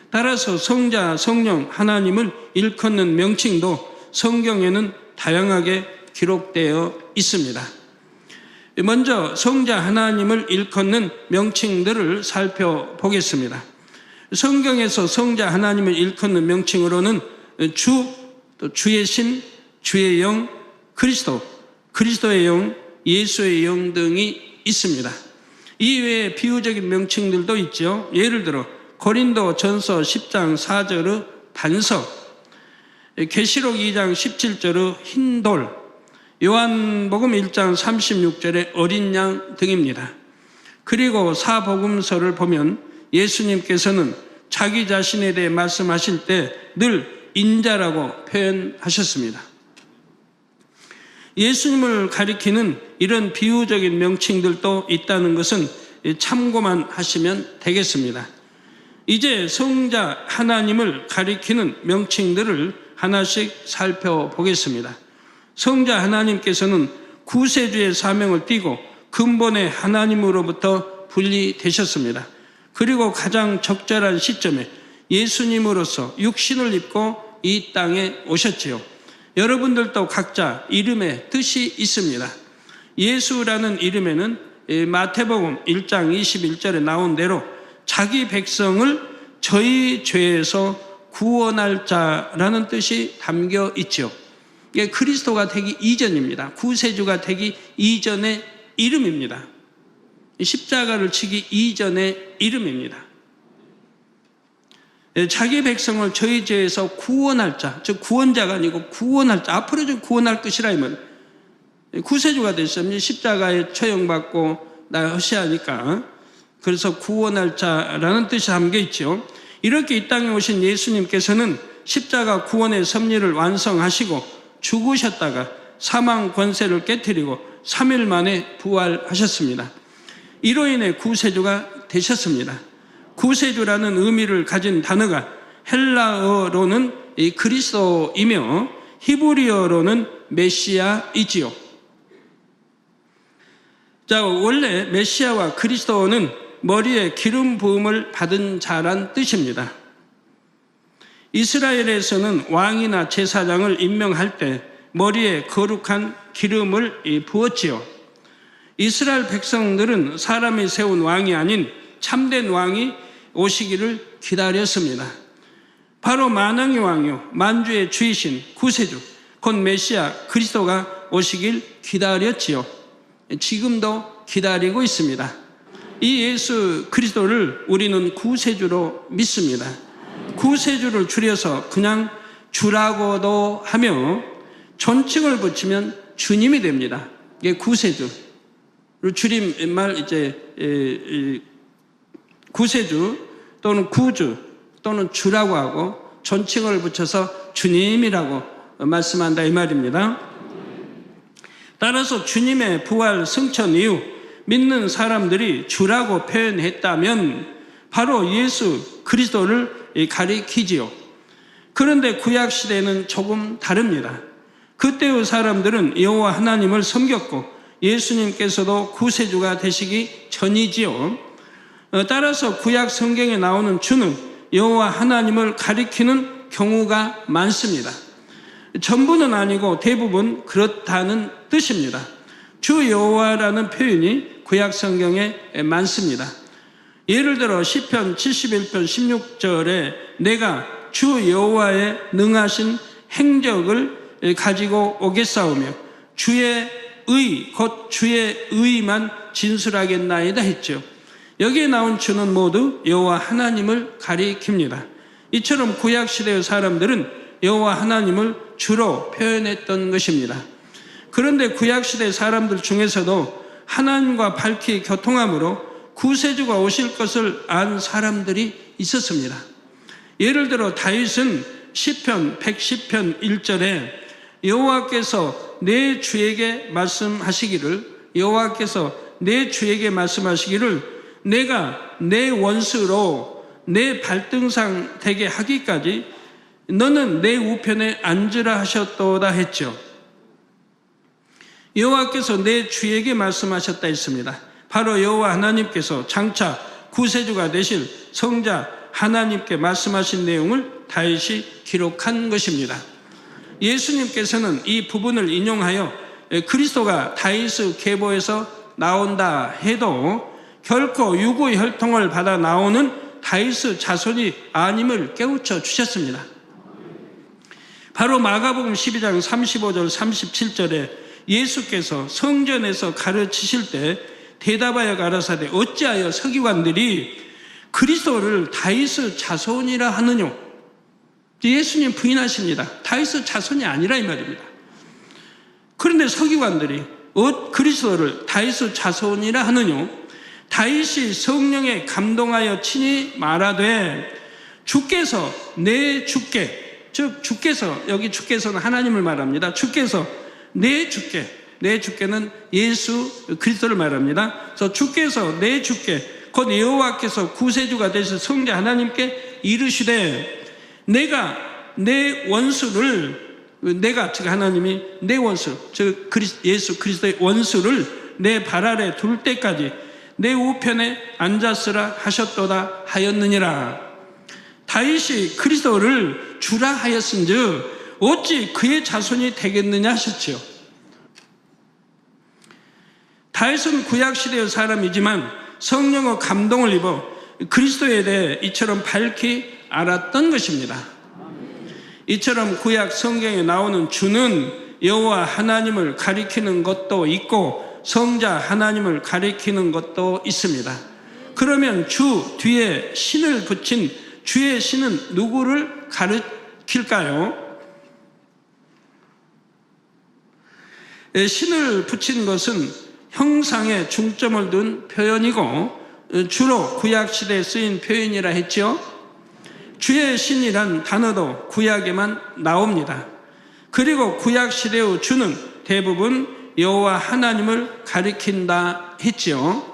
따라서 성자, 성령, 하나님을 일컫는 명칭도 성경에는 다양하게 기록되어 있습니다. 먼저 성자 하나님을 일컫는 명칭들을 살펴보겠습니다. 성경에서 성자 하나님을 일컫는 명칭으로는 주, 또 주의 신, 주의 영, 그리스도, 그리스도의 영, 예수의 영 등이 있습니다. 이외에 비유적인 명칭들도 있죠. 예를 들어 고린도 전서 10장 4절의 반석, 계시록 2장 17절의 흰돌, 요한복음 1장 36절의 어린 양 등입니다. 그리고 사복음서를 보면 예수님께서는 자기 자신에 대해 말씀하실 때 늘 인자라고 표현하셨습니다. 예수님을 가리키는 이런 비유적인 명칭들도 있다는 것은 참고만 하시면 되겠습니다. 이제 성자 하나님을 가리키는 명칭들을 하나씩 살펴보겠습니다. 성자 하나님께서는 구세주의 사명을 띠고 근본의 하나님으로부터 분리되셨습니다. 그리고 가장 적절한 시점에 예수님으로서 육신을 입고 이 땅에 오셨지요. 여러분들도 각자 이름에 뜻이 있습니다. 예수라는 이름에는 마태복음 1장 21절에 나온 대로 자기 백성을 저희 죄에서 구원할 자라는 뜻이 담겨 있죠. 이게 그리스도가 되기 이전입니다. 구세주가 되기 이전의 이름입니다. 십자가를 치기 이전의 이름입니다. 자기 백성을 저희 죄에서 구원할 자, 즉 구원자가 아니고 구원할 자, 앞으로 좀 구원할 것이라 하면 구세주가 됐으면 십자가에 처형받고 나 허시하니까 그래서 구원할 자라는 뜻이 담겨 있죠. 이렇게 이 땅에 오신 예수님께서는 십자가 구원의 섭리를 완성하시고 죽으셨다가 사망 권세를 깨뜨리고 3일 만에 부활하셨습니다. 이로 인해 구세주가 되셨습니다. 구세주라는 의미를 가진 단어가 헬라어로는 그리스도이며 히브리어로는 메시아이지요. 자, 원래 메시아와 그리스도는 머리에 기름 부음을 받은 자란 뜻입니다. 이스라엘에서는 왕이나 제사장을 임명할 때 머리에 거룩한 기름을 부었지요. 이스라엘 백성들은 사람이 세운 왕이 아닌 참된 왕이 오시기를 기다렸습니다. 바로 만왕의 왕이요 만주의 주이신 구세주 곧 메시아 그리스도가 오시길 기다렸지요. 지금도 기다리고 있습니다. 이 예수 그리스도를 우리는 구세주로 믿습니다. 구세주를 줄여서 그냥 주라고도 하며 존칭을 붙이면 주님이 됩니다. 이게 구세주. 줄임말 이제 구세주 또는 구주 또는 주라고 하고 존칭을 붙여서 주님이라고 말씀한다 이 말입니다. 따라서 주님의 부활 승천 이후 믿는 사람들이 주라고 표현했다면 바로 예수 그리스도를 가리키지요. 그런데 구약 시대는 조금 다릅니다. 그때의 사람들은 여호와 하나님을 섬겼고 예수님께서도 구세주가 되시기 전이지요. 따라서 구약 성경에 나오는 주는 여호와 하나님을 가리키는 경우가 많습니다. 전부는 아니고 대부분 그렇다는 뜻입니다. 주 여호와라는 표현이 구약 성경에 많습니다. 예를 들어 시편 71편 16절에 내가 주 여호와의 능하신 행적을 가지고 오겠사오며 주의 의 곧 주의 의만 진술하겠나이다 했죠. 여기에 나온 주는 모두 여호와 하나님을 가리킵니다. 이처럼 구약 시대의 사람들은 여호와 하나님을 주로 표현했던 것입니다. 그런데 구약 시대 사람들 중에서도 하나님과 밝히 교통함으로 구세주가 오실 것을 안 사람들이 있었습니다. 예를 들어 다윗은 시편 110편 1절에 여호와께서 내 주에게 말씀하시기를 내가 내 원수로 내 발등상 되게 하기까지 너는 내 우편에 앉으라 하셨도다 했죠. 여호와께서 내 주에게 말씀하셨다 했습니다. 바로 여호와 하나님께서 장차 구세주가 되실 성자 하나님께 말씀하신 내용을 다윗이 기록한 것입니다. 예수님께서는 이 부분을 인용하여 그리스도가 다윗의 계보에서 나온다 해도 결코 유구 혈통을 받아 나오는 다윗의 자손이 아님을 깨우쳐 주셨습니다. 바로 마가복음 12장 35절 37절에 예수께서 성전에서 가르치실 때 대답하여 가라사대 어찌하여 서기관들이 그리스도를 다윗의 자손이라 하느뇨. 예수님 부인하십니다. 다윗의 자손이 아니라 이 말입니다. 그런데 서기관들이 그리스도를 다윗의 자손이라 하느뇨. 다윗이 성령에 감동하여 친히 말하되 주께서 내 주께, 즉 주께서, 여기 주께서는 하나님을 말합니다. 주께서 내 주께는 예수 그리스도를 말합니다. 그래서 주께서 내 주께 곧 여호와께서 구세주가 되실 성자 하나님께 이르시되 내가 내 원수를 즉 하나님이 내 원수 즉 예수 그리스도의 원수를 내 발 아래 둘 때까지 내 우편에 앉았으라 하셨도다 하였느니라. 다윗이 그리스도를 주라 하였은즉 어찌 그의 자손이 되겠느냐 하셨지요. 다윗은 구약시대의 사람이지만 성령의 감동을 입어 그리스도에 대해 이처럼 밝히 알았던 것입니다. 이처럼 구약 성경에 나오는 주는 여호와 하나님을 가리키는 것도 있고 성자 하나님을 가리키는 것도 있습니다. 그러면 주 뒤에 신을 붙인 주의 신은 누구를 가리킬까요? 신을 붙인 것은 형상에 중점을 둔 표현이고 주로 구약시대에 쓰인 표현이라 했죠. 주의 신이란 단어도 구약에만 나옵니다. 그리고 구약시대의 주는 대부분 여호와 하나님을 가리킨다 했죠.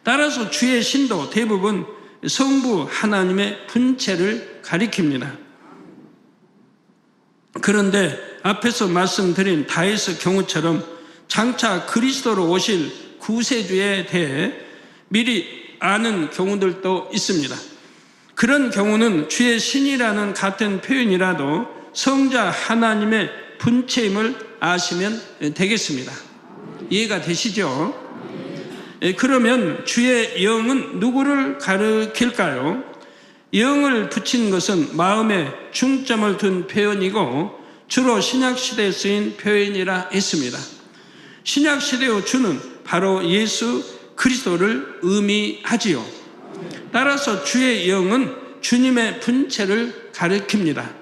따라서 주의 신도 대부분 성부 하나님의 분체를 가리킵니다. 그런데 앞에서 말씀드린 다윗의 경우처럼 장차 그리스도로 오실 구세주에 대해 미리 아는 경우들도 있습니다. 그런 경우는 주의 신이라는 같은 표현이라도 성자 하나님의 분체임을 아시면 되겠습니다. 이해가 되시죠? 그러면 주의 영은 누구를 가리킬까요? 영을 붙인 것은 마음에 중점을 둔 표현이고 주로 신약시대에 쓰인 표현이라 했습니다. 신약시대의 주는 바로 예수 그리스도를 의미하지요. 따라서 주의 영은 주님의 분체를 가리킵니다.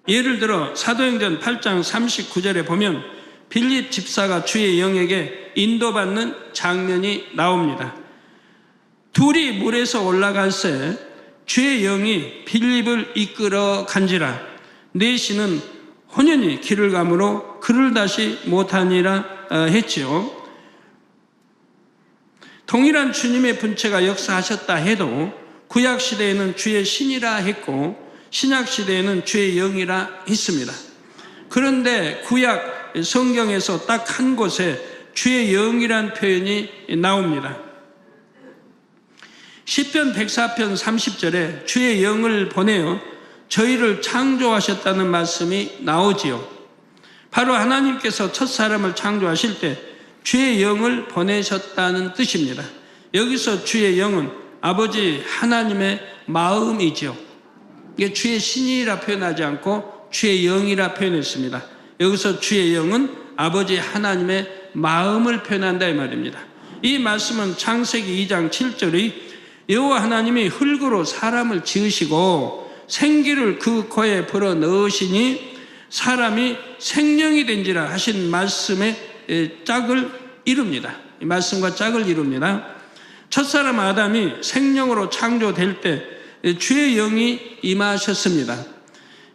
예를 들어 사도행전 8장 39절에 보면 빌립 집사가 주의 영에게 인도받는 장면이 나옵니다. 둘이 물에서 올라갈새 주의 영이 빌립을 이끌어 간지라 내 신은 혼연히 길을 가므로 그를 다시 못하니라 했지요. 동일한 주님의 분체가 역사하셨다 해도 구약 시대에는 주의 신이라 했고 신약 시대에는 주의 영이라 했습니다. 그런데 구약 성경에서 딱 한 곳에 주의 영이란 표현이 나옵니다. 시편 104편 30절에 주의 영을 보내어 저희를 창조하셨다는 말씀이 나오지요. 바로 하나님께서 첫 사람을 창조하실 때 주의 영을 보내셨다는 뜻입니다. 여기서 주의 영은 아버지 하나님의 마음이지요. 이게 주의 신이라 표현하지 않고 주의 영이라 표현했습니다. 여기서 주의 영은 아버지 하나님의 마음을 표현한다 이 말입니다. 이 말씀은 창세기 2장 7절의 여호와 하나님이 흙으로 사람을 지으시고 생기를 그 코에 불어 넣으시니 사람이 생명이 된지라 하신 말씀의 짝을 이룹니다. 이 말씀과 짝을 이룹니다. 첫사람 아담이 생명으로 창조될 때 주의 영이 임하셨습니다.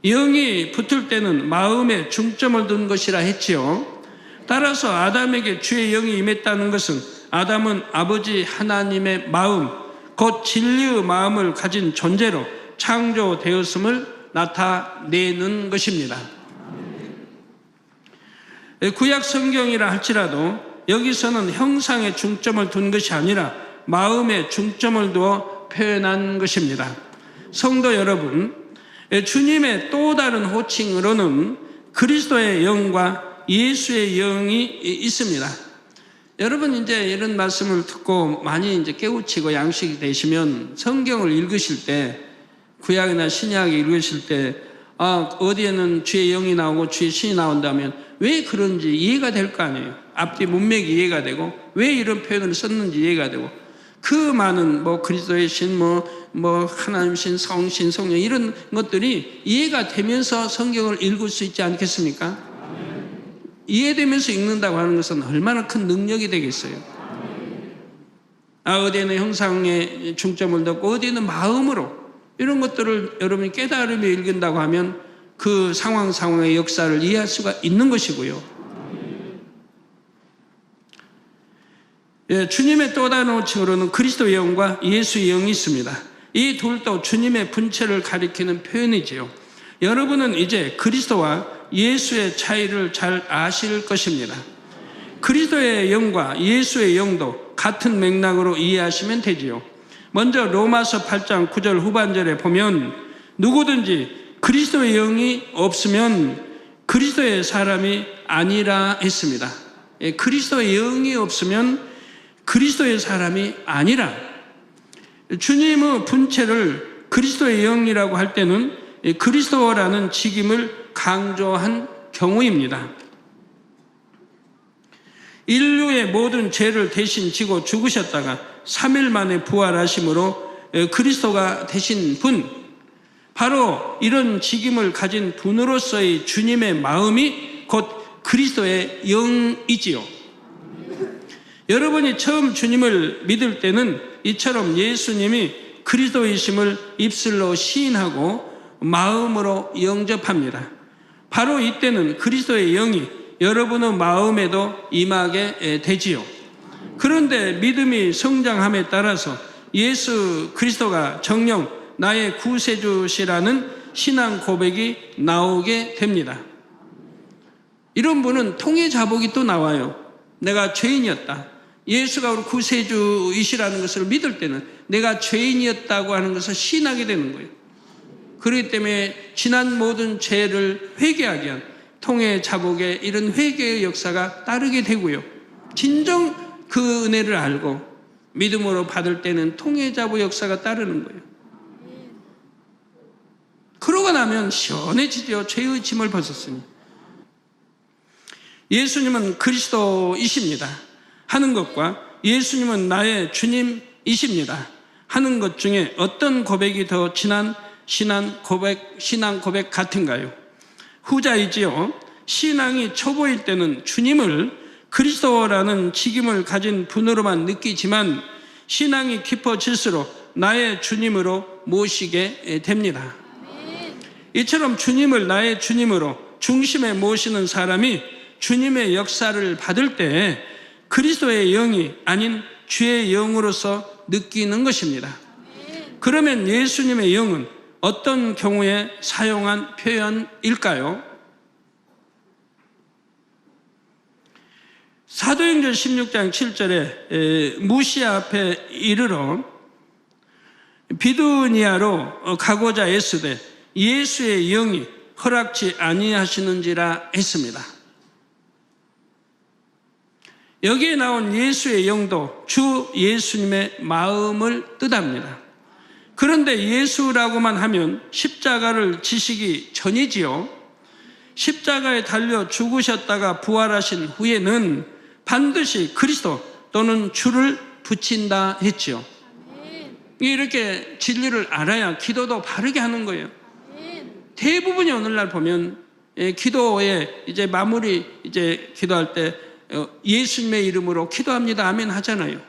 영이 붙을 때는 마음에 중점을 둔 것이라 했지요. 따라서 아담에게 주의 영이 임했다는 것은 아담은 아버지 하나님의 마음, 곧 진리의 마음을 가진 존재로 창조되었음을 나타내는 것입니다. 구약 성경이라 할지라도 여기서는 형상에 중점을 둔 것이 아니라 마음에 중점을 두어 표현한 것입니다. 성도 여러분, 주님의 또 다른 호칭으로는 그리스도의 영과 예수의 영이 있습니다. 여러분 이제 이런 말씀을 듣고 많이 이제 깨우치고 양식이 되시면 성경을 읽으실 때 구약이나 신약을 읽으실 때 어디에는 주의 영이 나오고 주의 신이 나온다면 왜 그런지 이해가 될 거 아니에요. 앞뒤 문맥이 이해가 되고 왜 이런 표현을 썼는지 이해가 되고 그 많은 그리스도의 신, 하나님 신, 성신, 성령 이런 것들이 이해가 되면서 성경을 읽을 수 있지 않겠습니까? 이해되면서 읽는다고 하는 것은 얼마나 큰 능력이 되겠어요. 어디에는 형상에 중점을 뒀고 어디에는 마음으로 이런 것들을 여러분이 깨달으며 읽는다고 하면 그 상황의 역사를 이해할 수가 있는 것이고요. 주님의 또 다른 호칭으로는 그리스도의 영과 예수의 영이 있습니다. 이 둘도 주님의 분체를 가리키는 표현이지요. 여러분은 이제 그리스도와 예수의 차이를 잘 아실 것입니다. 그리스도의 영과 예수의 영도 같은 맥락으로 이해하시면 되지요. 먼저 로마서 8장 9절 후반절에 보면 누구든지 그리스도의 영이 없으면 그리스도의 사람이 아니라 했습니다. 그리스도의 영이 없으면 그리스도의 사람이 아니라, 주님의 분체를 그리스도의 영이라고 할 때는 그리스도라는 직임을 강조한 경우입니다. 인류의 모든 죄를 대신 지고 죽으셨다가 3일 만에 부활하심으로 그리스도가 되신 분, 바로 이런 직임을 가진 분으로서의 주님의 마음이 곧 그리스도의 영이지요. 여러분이 처음 주님을 믿을 때는 이처럼 예수님이 그리스도이심을 입술로 시인하고 마음으로 영접합니다. 바로 이때는 그리스도의 영이 여러분의 마음에도 임하게 되지요. 그런데 믿음이 성장함에 따라서 예수 그리스도가 정녕 나의 구세주시라는 신앙 고백이 나오게 됩니다. 이런 분은 통해 자복이 또 나와요. 내가 죄인이었다. 예수가 우리 구세주이시라는 것을 믿을 때는 내가 죄인이었다고 하는 것을 시인하게 되는 거예요. 그렇기 때문에 지난 모든 죄를 회개하게 한 통해 자복의 이런 회개의 역사가 따르게 되고요. 진정 그 은혜를 알고 믿음으로 받을 때는 통해 자복 역사가 따르는 거예요. 그러고 나면 시원해지죠. 죄의 짐을 벗었으니. 예수님은 그리스도이십니다 하는 것과 예수님은 나의 주님이십니다 하는 것 중에 어떤 고백이 더 진한 신앙 고백 같은가요? 후자이지요. 신앙이 초보일 때는 주님을 그리스도라는 직임을 가진 분으로만 느끼지만 신앙이 깊어질수록 나의 주님으로 모시게 됩니다. 이처럼 주님을 나의 주님으로 중심에 모시는 사람이 주님의 역사를 받을 때 그리스도의 영이 아닌 주의 영으로서 느끼는 것입니다. 그러면 예수님의 영은 어떤 경우에 사용한 표현일까요? 사도행전 16장 7절에 무시아 앞에 이르러 비두니아로 가고자 애쓰되 예수의 영이 허락지 아니하시는지라 했습니다. 여기에 나온 예수의 영도 주 예수님의 마음을 뜻합니다. 그런데 예수라고만 하면 십자가를 지시기 전이지요. 십자가에 달려 죽으셨다가 부활하신 후에는 반드시 그리스도 또는 주를 붙인다 했지요. 이렇게 진리를 알아야 기도도 바르게 하는 거예요. 대부분이 오늘날 보면 기도에 이제 마무리 이제 기도할 때 예수님의 이름으로 기도합니다. 아멘 하잖아요.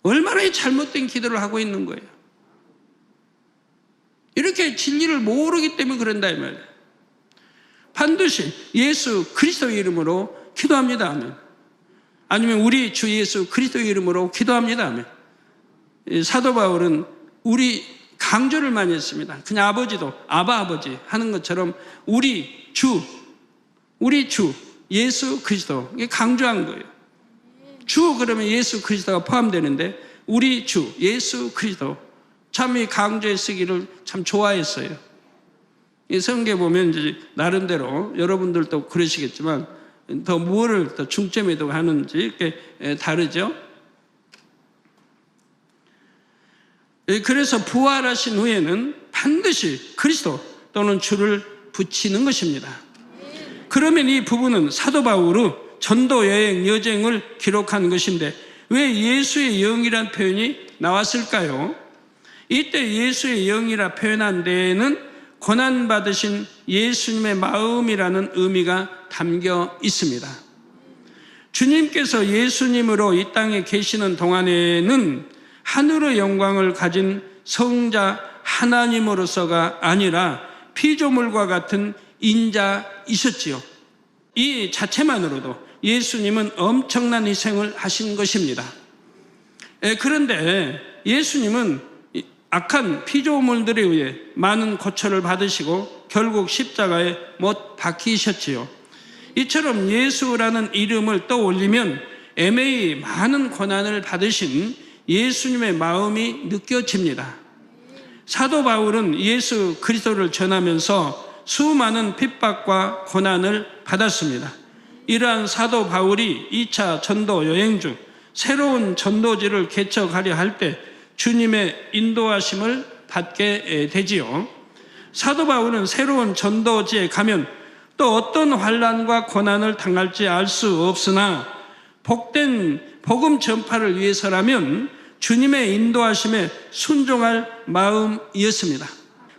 얼마나 잘못된 기도를 하고 있는 거예요. 이렇게 진리를 모르기 때문에 그런다 이 말이에요. 반드시 예수 그리스도의 이름으로 기도합니다. 아멘. 아니면 우리 주 예수 그리스도의 이름으로 기도합니다. 아멘. 사도 바울은 우리 강조를 많이 했습니다. 그냥 아버지도 아바 아버지 하는 것처럼 우리 주 예수 그리스도 이게 강조한 거예요. 주 그러면 예수 그리스도가 포함되는데 우리 주 예수 그리스도 참 이 강조에 쓰기를 참 좋아했어요. 이 성경에 보면 이제 나름대로 여러분들도 그러시겠지만 더 무엇을 더 중점에 두고 하는지 이렇게 다르죠. 그래서 부활하신 후에는 반드시 그리스도 또는 주를 붙이는 것입니다. 그러면 이 부분은 사도 바울의 전도 여행 여정을 기록한 것인데 왜 예수의 영이란 표현이 나왔을까요? 이때 예수의 영이라 표현한 데에는 고난받으신 예수님의 마음이라는 의미가 담겨 있습니다. 주님께서 예수님으로 이 땅에 계시는 동안에는 하늘의 영광을 가진 성자 하나님으로서가 아니라 피조물과 같은 인자이셨지요. 이 자체만으로도 예수님은 엄청난 희생을 하신 것입니다. 그런데 예수님은 악한 피조물들에 의해 많은 고초를 받으시고 결국 십자가에 못 박히셨지요. 이처럼 예수라는 이름을 떠올리면 애매히 많은 고난을 받으신 예수님의 마음이 느껴집니다. 사도 바울은 예수 그리스도를 전하면서 수많은 핍박과 고난을 받았습니다. 이러한 사도 바울이 2차 전도 여행 중 새로운 전도지를 개척하려 할 때 주님의 인도하심을 받게 되지요. 사도 바울은 새로운 전도지에 가면 또 어떤 환난과 고난을 당할지 알 수 없으나 복된 복음 전파를 위해서라면 주님의 인도하심에 순종할 마음이었습니다.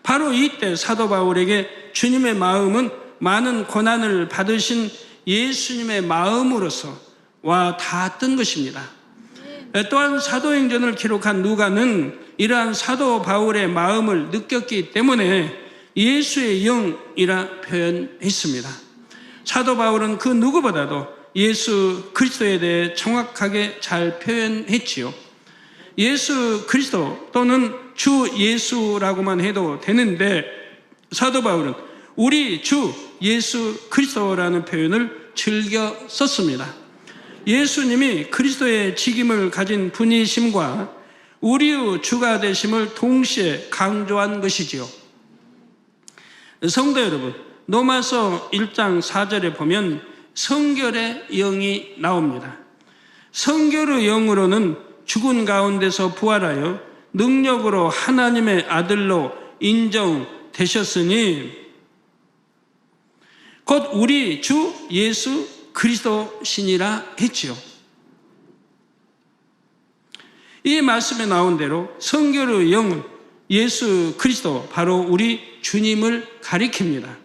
바로 이때 사도 바울에게 주님의 마음은 많은 고난을 받으신 예수님의 마음으로서 와 닿았던 것입니다. 또한 사도행전을 기록한 누가는 이러한 사도 바울의 마음을 느꼈기 때문에 예수의 영이라 표현했습니다. 사도 바울은 그 누구보다도 예수 그리스도에 대해 정확하게 잘 표현했지요. 예수 그리스도 또는 주 예수라고만 해도 되는데 사도 바울은 우리 주 예수 그리스도라는 표현을 즐겨 썼습니다. 예수님이 그리스도의 직임을 가진 분이심과 우리의 주가 되심을 동시에 강조한 것이지요. 성도 여러분, 로마서 1장 4절에 보면 성결의 영이 나옵니다. 성결의 영으로는 죽은 가운데서 부활하여 능력으로 하나님의 아들로 인정되셨으니 곧 우리 주 예수 그리스도시니라 했지요. 이 말씀에 나온 대로 성결의 영은 예수 그리스도 바로 우리 주님을 가리킵니다.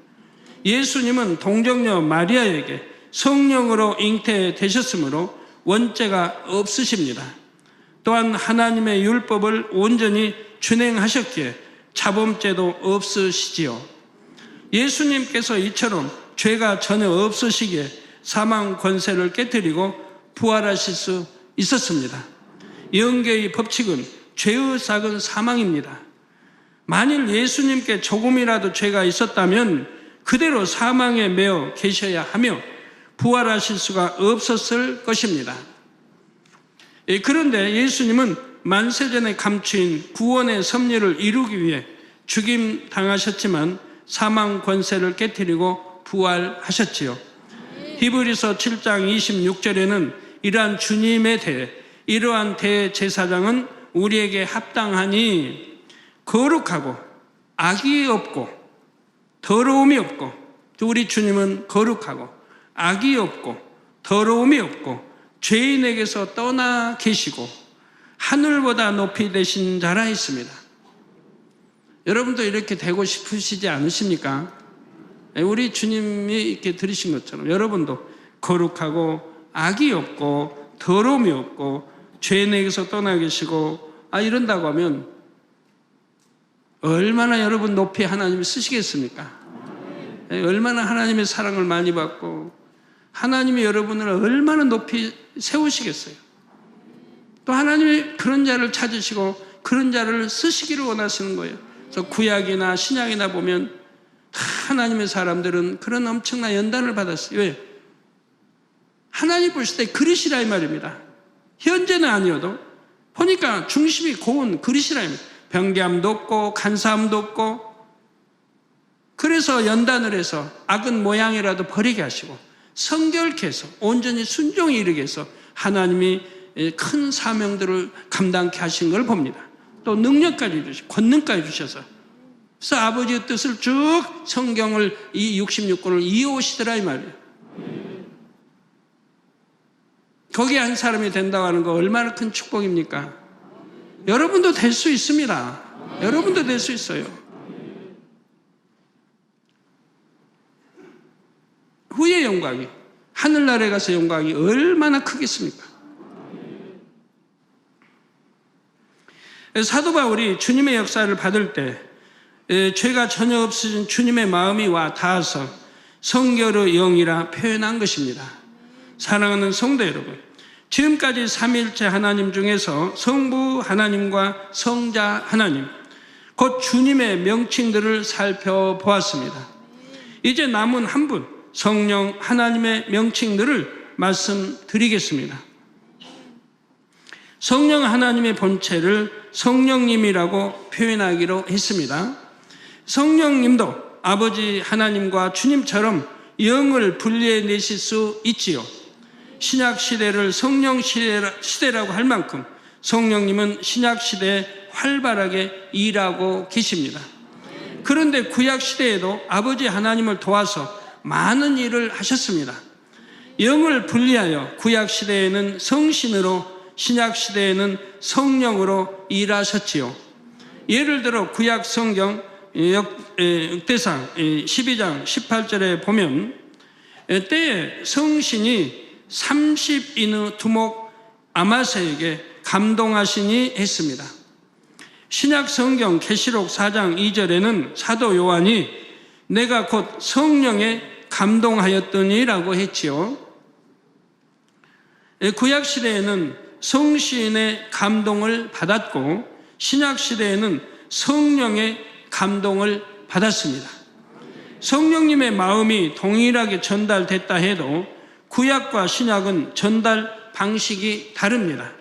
예수님은 동정녀 마리아에게 성령으로 잉태되셨으므로 원죄가 없으십니다. 또한 하나님의 율법을 온전히 준행하셨기에 자범죄도 없으시지요. 예수님께서 이처럼 죄가 전혀 없으시기에 사망 권세를 깨뜨리고 부활하실 수 있었습니다. 영계의 법칙은 죄의 삭은 사망입니다. 만일 예수님께 조금이라도 죄가 있었다면 그대로 사망에 매어 계셔야 하며 부활하실 수가 없었을 것입니다. 그런데 예수님은 만세전에 감추인 구원의 섭리를 이루기 위해 죽임 당하셨지만 사망 권세를 깨뜨리고 부활하셨지요. 히브리서 7장 26절에는 이러한 주님에 대해 이러한 대제사장은 우리에게 합당하니 거룩하고 악이 없고 더러움이 없고, 우리 주님은 거룩하고 악이 없고 더러움이 없고 죄인에게서 떠나 계시고 하늘보다 높이 되신 자라 했습니다. 여러분도 이렇게 되고 싶으시지 않으십니까? 우리 주님이 이렇게 들으신 것처럼 여러분도 거룩하고 악이 없고 더러움이 없고 죄인에게서 떠나 계시고 이런다고 하면 얼마나 여러분 높이 하나님이 쓰시겠습니까? 얼마나 하나님의 사랑을 많이 받고 하나님이 여러분을 얼마나 높이 세우시겠어요? 또 하나님이 그런 자를 찾으시고 그런 자를 쓰시기를 원하시는 거예요. 그래서 구약이나 신약이나 보면 하나님의 사람들은 그런 엄청난 연단을 받았어요. 왜? 하나님 보실 때 그릇이라 이 말입니다. 현재는 아니어도 보니까 중심이 고운 그릇이라 이 말입니다. 변개함도 없고 간사함도 없고, 그래서 연단을 해서 악은 모양이라도 버리게 하시고 성결케 해서 온전히 순종에 이르게 해서 하나님이 큰 사명들을 감당케 하신 걸 봅니다. 또 능력까지 주시고 권능까지 주셔서, 그래서 아버지의 뜻을 쭉 성경을 이 66권을 이어오시더라 이 말이에요. 거기에 한 사람이 된다고 하는 거 얼마나 큰 축복입니까? 여러분도 될 수 있습니다. 여러분도 될 수 있어요. 후의 영광이, 하늘나라에 가서 영광이 얼마나 크겠습니까? 사도 바울이 주님의 역사를 받을 때 죄가 전혀 없으신 주님의 마음이 와 닿아서 성결의 영이라 표현한 것입니다. 사랑하는 성도 여러분, 지금까지 삼위일체 하나님 중에서 성부 하나님과 성자 하나님, 곧 주님의 명칭들을 살펴보았습니다. 이제 남은 한 분, 성령 하나님의 명칭들을 말씀드리겠습니다. 성령 하나님의 본체를 성령님이라고 표현하기로 했습니다. 성령님도 아버지 하나님과 주님처럼 영을 분리해내실 수 있지요. 신약시대를 성령시대라고 할 만큼 성령님은 신약시대에 활발하게 일하고 계십니다. 그런데 구약시대에도 아버지 하나님을 도와서 많은 일을 하셨습니다. 영을 분리하여 구약시대에는 성신으로, 신약시대에는 성령으로 일하셨지요. 예를 들어 구약 성경 역대상 12장 18절에 보면 때에 성신이 30인의 두목 아마세에게 감동하시니 했습니다. 신약 성경 계시록 4장 2절에는 사도 요한이 내가 곧 성령에 감동하였더니라고 했지요. 구약 시대에는 성신의 감동을 받았고 신약 시대에는 성령의 감동을 받았습니다. 성령님의 마음이 동일하게 전달됐다 해도 구약과 신약은 전달 방식이 다릅니다.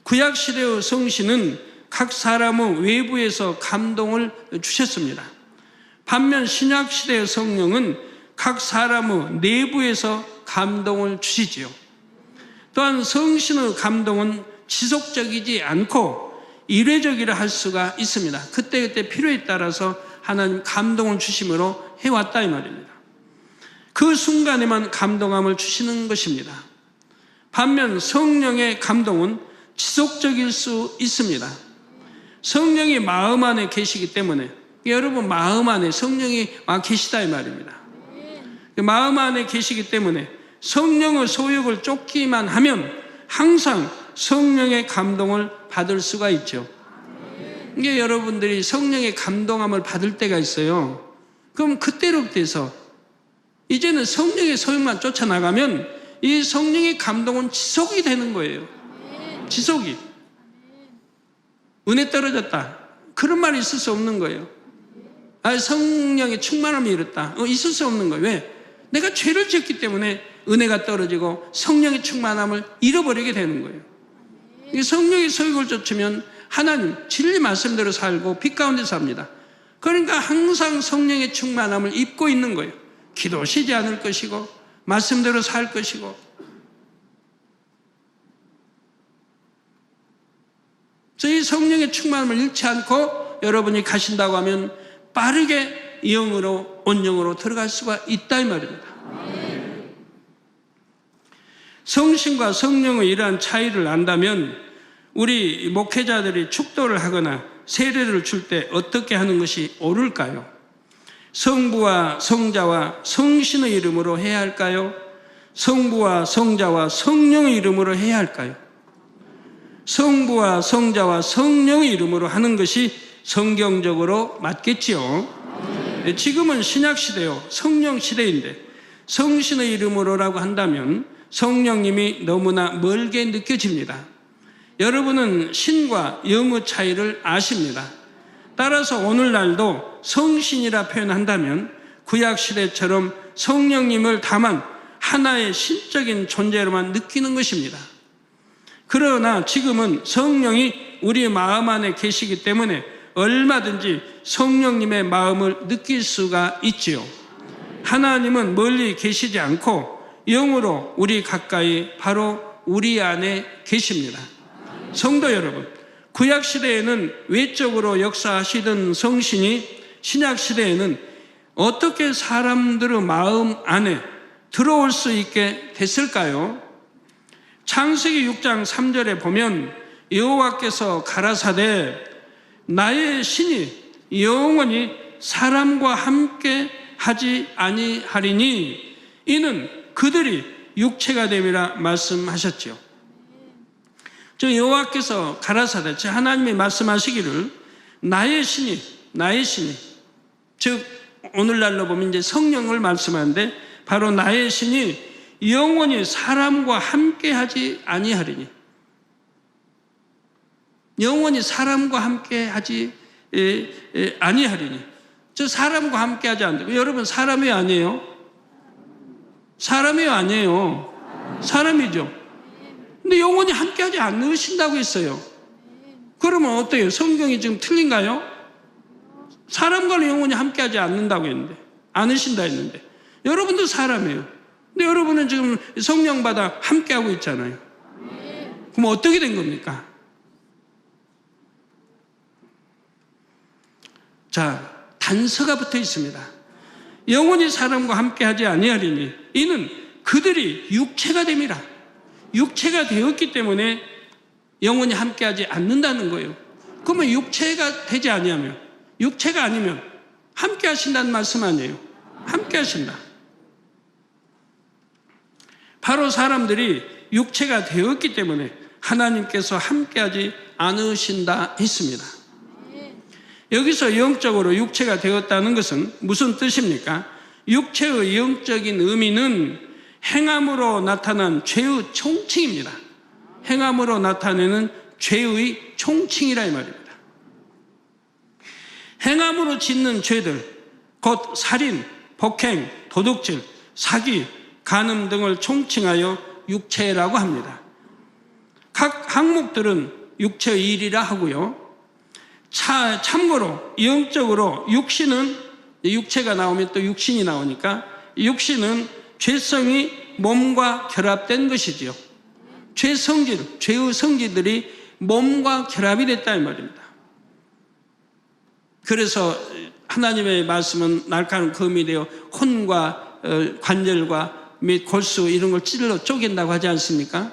구약 시대의 성신은 각 사람의 외부에서 감동을 주셨습니다. 반면 신약 시대의 성령은 각 사람의 내부에서 감동을 주시지요. 또한 성신의 감동은 지속적이지 않고 일회적이라 할 수가 있습니다. 그때그때 필요에 따라서 하나님 감동을 주심으로 해왔다 이 말입니다. 그 순간에만 감동함을 주시는 것입니다. 반면 성령의 감동은 지속적일 수 있습니다. 성령이 마음 안에 계시기 때문에, 여러분 마음 안에 성령이 와 계시다 이 말입니다. 마음 안에 계시기 때문에 성령의 소욕을 쫓기만 하면 항상 성령의 감동을 받을 수가 있죠. 이게 여러분들이 성령의 감동함을 받을 때가 있어요. 그럼 그때로부터 해서 이제는 성령의 소욕만 쫓아나가면 이 성령의 감동은 지속이 되는 거예요. 지속이. 은혜 떨어졌다. 그런 말이 있을 수 없는 거예요. 성령의 충만함이 이렇다. 있을 수 없는 거예요. 왜? 내가 죄를 지었기 때문에 은혜가 떨어지고 성령의 충만함을 잃어버리게 되는 거예요. 성령의 소욕을 쫓으면 하나님 진리 말씀대로 살고 빛 가운데 삽니다. 그러니까 항상 성령의 충만함을 입고 있는 거예요. 기도 쉬지 않을 것이고 말씀대로 살 것이고. 이 성령의 충만함을 잃지 않고 여러분이 가신다고 하면 빠르게 영으로 온영으로 들어갈 수가 있다 이 말입니다. 성신과 성령의 이러한 차이를 안다면 우리 목회자들이 축도를 하거나 세례를 줄 때 어떻게 하는 것이 옳을까요? 성부와 성자와 성신의 이름으로 해야 할까요? 성부와 성자와 성령의 이름으로 해야 할까요? 성부와 성자와 성령의 이름으로 하는 것이 성경적으로 맞겠지요. 지금은 신약시대요. 성령시대인데 성신의 이름으로라고 한다면 성령님이 너무나 멀게 느껴집니다. 여러분은 신과 영의 차이를 아십니다. 따라서 오늘날도 성신이라 표현한다면 구약시대처럼 성령님을 다만 하나의 신적인 존재로만 느끼는 것입니다. 그러나 지금은 성령이 우리 마음 안에 계시기 때문에 얼마든지 성령님의 마음을 느낄 수가 있지요. 하나님은 멀리 계시지 않고 영으로 우리 가까이 바로 우리 안에 계십니다. 성도 여러분, 구약시대에는 외적으로 역사하시던 성신이 신약시대에는 어떻게 사람들의 마음 안에 들어올 수 있게 됐을까요? 창세기 6장 3절에 보면 여호와께서 가라사대 나의 신이 영원히 사람과 함께 하지 아니하리니 이는 그들이 육체가 됨이라 말씀하셨지요. 저 여호와께서 가라사대 즉 하나님이 말씀하시기를 나의 신이 즉 오늘날로 보면 이제 성령을 말씀하는데 바로 나의 신이 영원히 사람과 함께 하지 아니하리니 영원히 사람과 함께 하지 아니하리니 저 사람과 함께 하지 않는다. 여러분 사람이 아니에요? 사람이 아니에요. 사람이죠. 근데 영원히 함께 하지 않으신다고 했어요. 그러면 어때요? 성경이 지금 틀린가요? 사람과는 영원히 함께 하지 않는다고 했는데 않으신다 했는데 여러분도 사람이에요. 근데 여러분은 지금 성령 받아 함께 하고 있잖아요. 그럼 어떻게 된 겁니까? 자, 단서가 붙어 있습니다. 영원히 사람과 함께 하지 아니하리니 이는 그들이 육체가 됨이라. 육체가 되었기 때문에 영원히 함께 하지 않는다는 거예요. 그러면 육체가 되지 아니하면 육체가 아니면 함께 하신다는 말씀 아니에요. 함께 하신다. 바로 사람들이 육체가 되었기 때문에 하나님께서 함께하지 않으신다 했습니다. 여기서 영적으로 육체가 되었다는 것은 무슨 뜻입니까? 육체의 영적인 의미는 행함으로 나타난 죄의 총칭입니다. 행함으로 나타내는 죄의 총칭이라 이 말입니다. 행함으로 짓는 죄들, 곧 살인, 폭행, 도둑질, 사기, 간음 등을 총칭하여 육체라고 합니다. 각 항목들은 육체의 일이라 하고요. 참고로 영적으로 육신은 육체가 나오면 또 육신이 나오니까 육신은 죄성이 몸과 결합된 것이지요. 죄의 성질들이 몸과 결합이 됐다 이 말입니다. 그래서 하나님의 말씀은 날카로운 검이 되어 혼과 관절과 및 골수 이런 걸 찔러 쪼갠다고 하지 않습니까?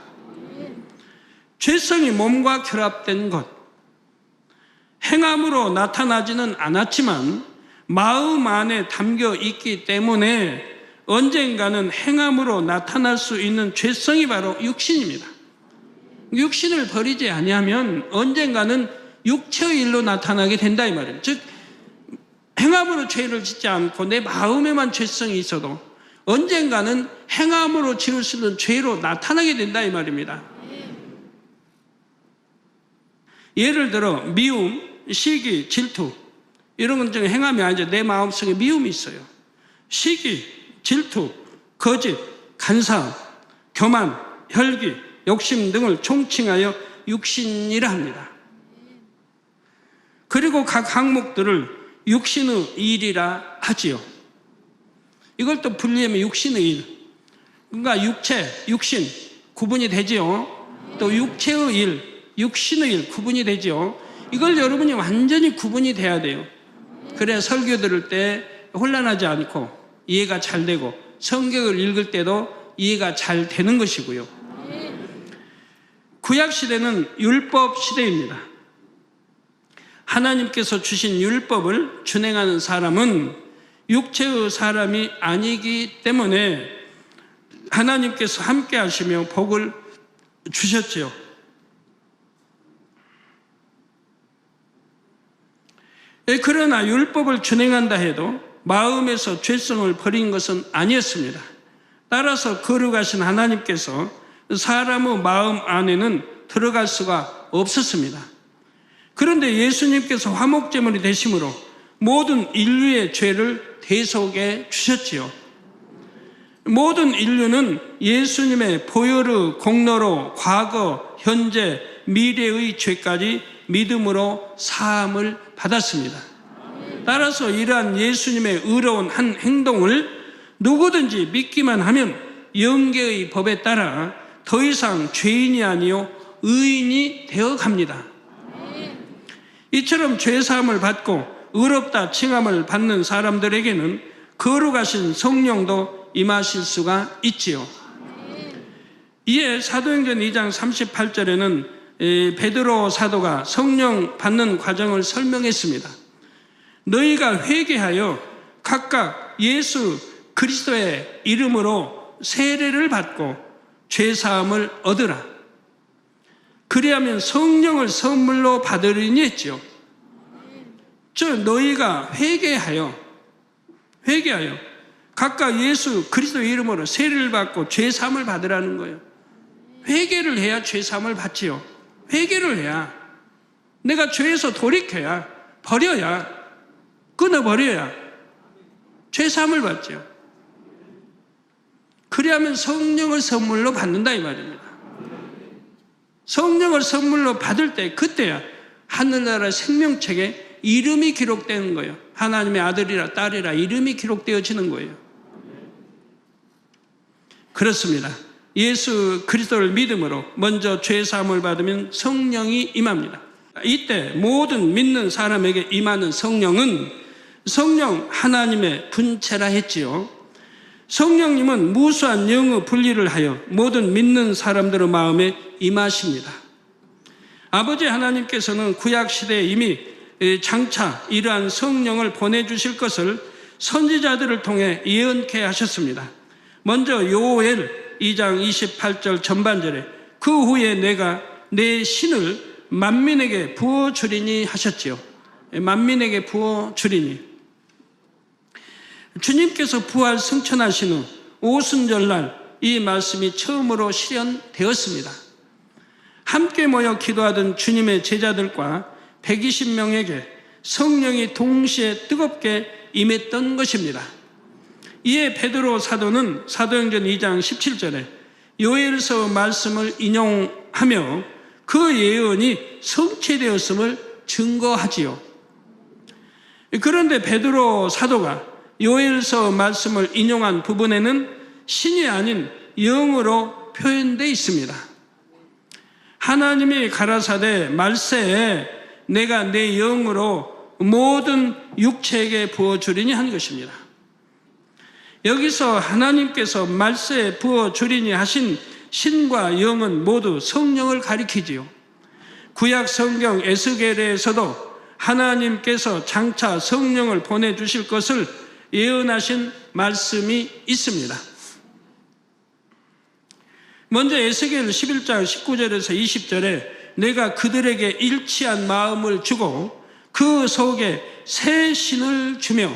죄성이 몸과 결합된 것, 행함으로 나타나지는 않았지만 마음 안에 담겨 있기 때문에 언젠가는 행함으로 나타날 수 있는 죄성이 바로 육신입니다. 육신을 버리지 아니하면 언젠가는 육체의 일로 나타나게 된다 이 말이에요. 즉 행함으로 죄를 짓지 않고 내 마음에만 죄성이 있어도 언젠가는 행함으로 지을 수 있는 죄로 나타나게 된다 이 말입니다. 예를 들어 미움, 시기, 질투 이런 건 좀 행하면 아니죠. 내 마음속에 미움이 있어요. 시기, 질투, 거짓, 간사함, 교만, 혈기, 욕심 등을 총칭하여 육신이라 합니다. 그리고 각 항목들을 육신의 일이라 하지요. 이걸 또 분리하면 육신의 일. 그러니까 육체, 육신 구분이 되지요. 또 육체의 일, 육신의 일 구분이 되지요. 이걸 여러분이 완전히 구분이 돼야 돼요. 그래야 설교 들을 때 혼란하지 않고 이해가 잘 되고 성경을 읽을 때도 이해가 잘 되는 것이고요. 구약 시대는 율법 시대입니다. 하나님께서 주신 율법을 준행하는 사람은 육체의 사람이 아니기 때문에 하나님께서 함께 하시며 복을 주셨지요. 그러나 율법을 준행한다 해도 마음에서 죄성을 버린 것은 아니었습니다. 따라서 거룩하신 하나님께서 사람의 마음 안에는 들어갈 수가 없었습니다. 그런데 예수님께서 화목제물이 되심으로 모든 인류의 죄를 대속해 주셨지요. 모든 인류는 예수님의 보혈의 공로로 과거, 현재, 미래의 죄까지 믿음으로 사함을 받았습니다. 따라서 이러한 예수님의 의로운 한 행동을 누구든지 믿기만 하면 영계의 법에 따라 더 이상 죄인이 아니요 의인이 되어 갑니다. 이처럼 죄사함을 받고 의롭다 칭함을 받는 사람들에게는 거룩하신 성령도 임하실 수가 있지요. 이에 사도행전 2장 38절에는 베드로 사도가 성령 받는 과정을 설명했습니다. 너희가 회개하여 각각 예수 그리스도의 이름으로 세례를 받고 죄사함을 얻으라. 그리하면 성령을 선물로 받으리니 했지요. 너희가 회개하여 각각 예수 그리스도의 이름으로 세례를 받고 죄사함을 받으라는 거예요. 회개를 해야 죄사함을 받지요. 회개를 해야, 내가 죄에서 돌이켜야, 버려야, 끊어버려야 죄사함을 받죠. 그리하면 성령을 선물로 받는다 이 말입니다. 성령을 선물로 받을 때 그때야 하늘나라 생명책에 이름이 기록되는 거예요. 하나님의 아들이라 딸이라 이름이 기록되어지는 거예요. 그렇습니다. 예수 그리스도를 믿음으로 먼저 죄사함을 받으면 성령이 임합니다. 이때 모든 믿는 사람에게 임하는 성령은 성령 하나님의 분체라 했지요. 성령님은 무수한 영의 분리를 하여 모든 믿는 사람들의 마음에 임하십니다. 아버지 하나님께서는 구약시대에 이미 장차 이러한 성령을 보내주실 것을 선지자들을 통해 예언케 하셨습니다. 먼저 요엘 2장 28절 전반절에 그 후에 내가 내 신을 만민에게 부어주리니 하셨지요. 만민에게 부어주리니. 주님께서 부활 승천하신 후 오순절날 이 말씀이 처음으로 실현되었습니다. 함께 모여 기도하던 주님의 제자들과 120명에게 성령이 동시에 뜨겁게 임했던 것입니다. 이에 베드로 사도는 사도행전 2장 17절에 요엘서 말씀을 인용하며 그 예언이 성취되었음을 증거하지요. 그런데 베드로 사도가 요엘서 말씀을 인용한 부분에는 신이 아닌 영으로 표현되어 있습니다. 하나님이 가라사대 말세에 내가 내 영으로 모든 육체에게 부어주리니 한 것입니다. 여기서 하나님께서 말세에 부어주리니 하신 신과 영은 모두 성령을 가리키지요. 구약 성경 에스겔에서도 하나님께서 장차 성령을 보내주실 것을 예언하신 말씀이 있습니다. 먼저 에스겔 11장 19절에서 20절에 내가 그들에게 일치한 마음을 주고 그 속에 새 신을 주며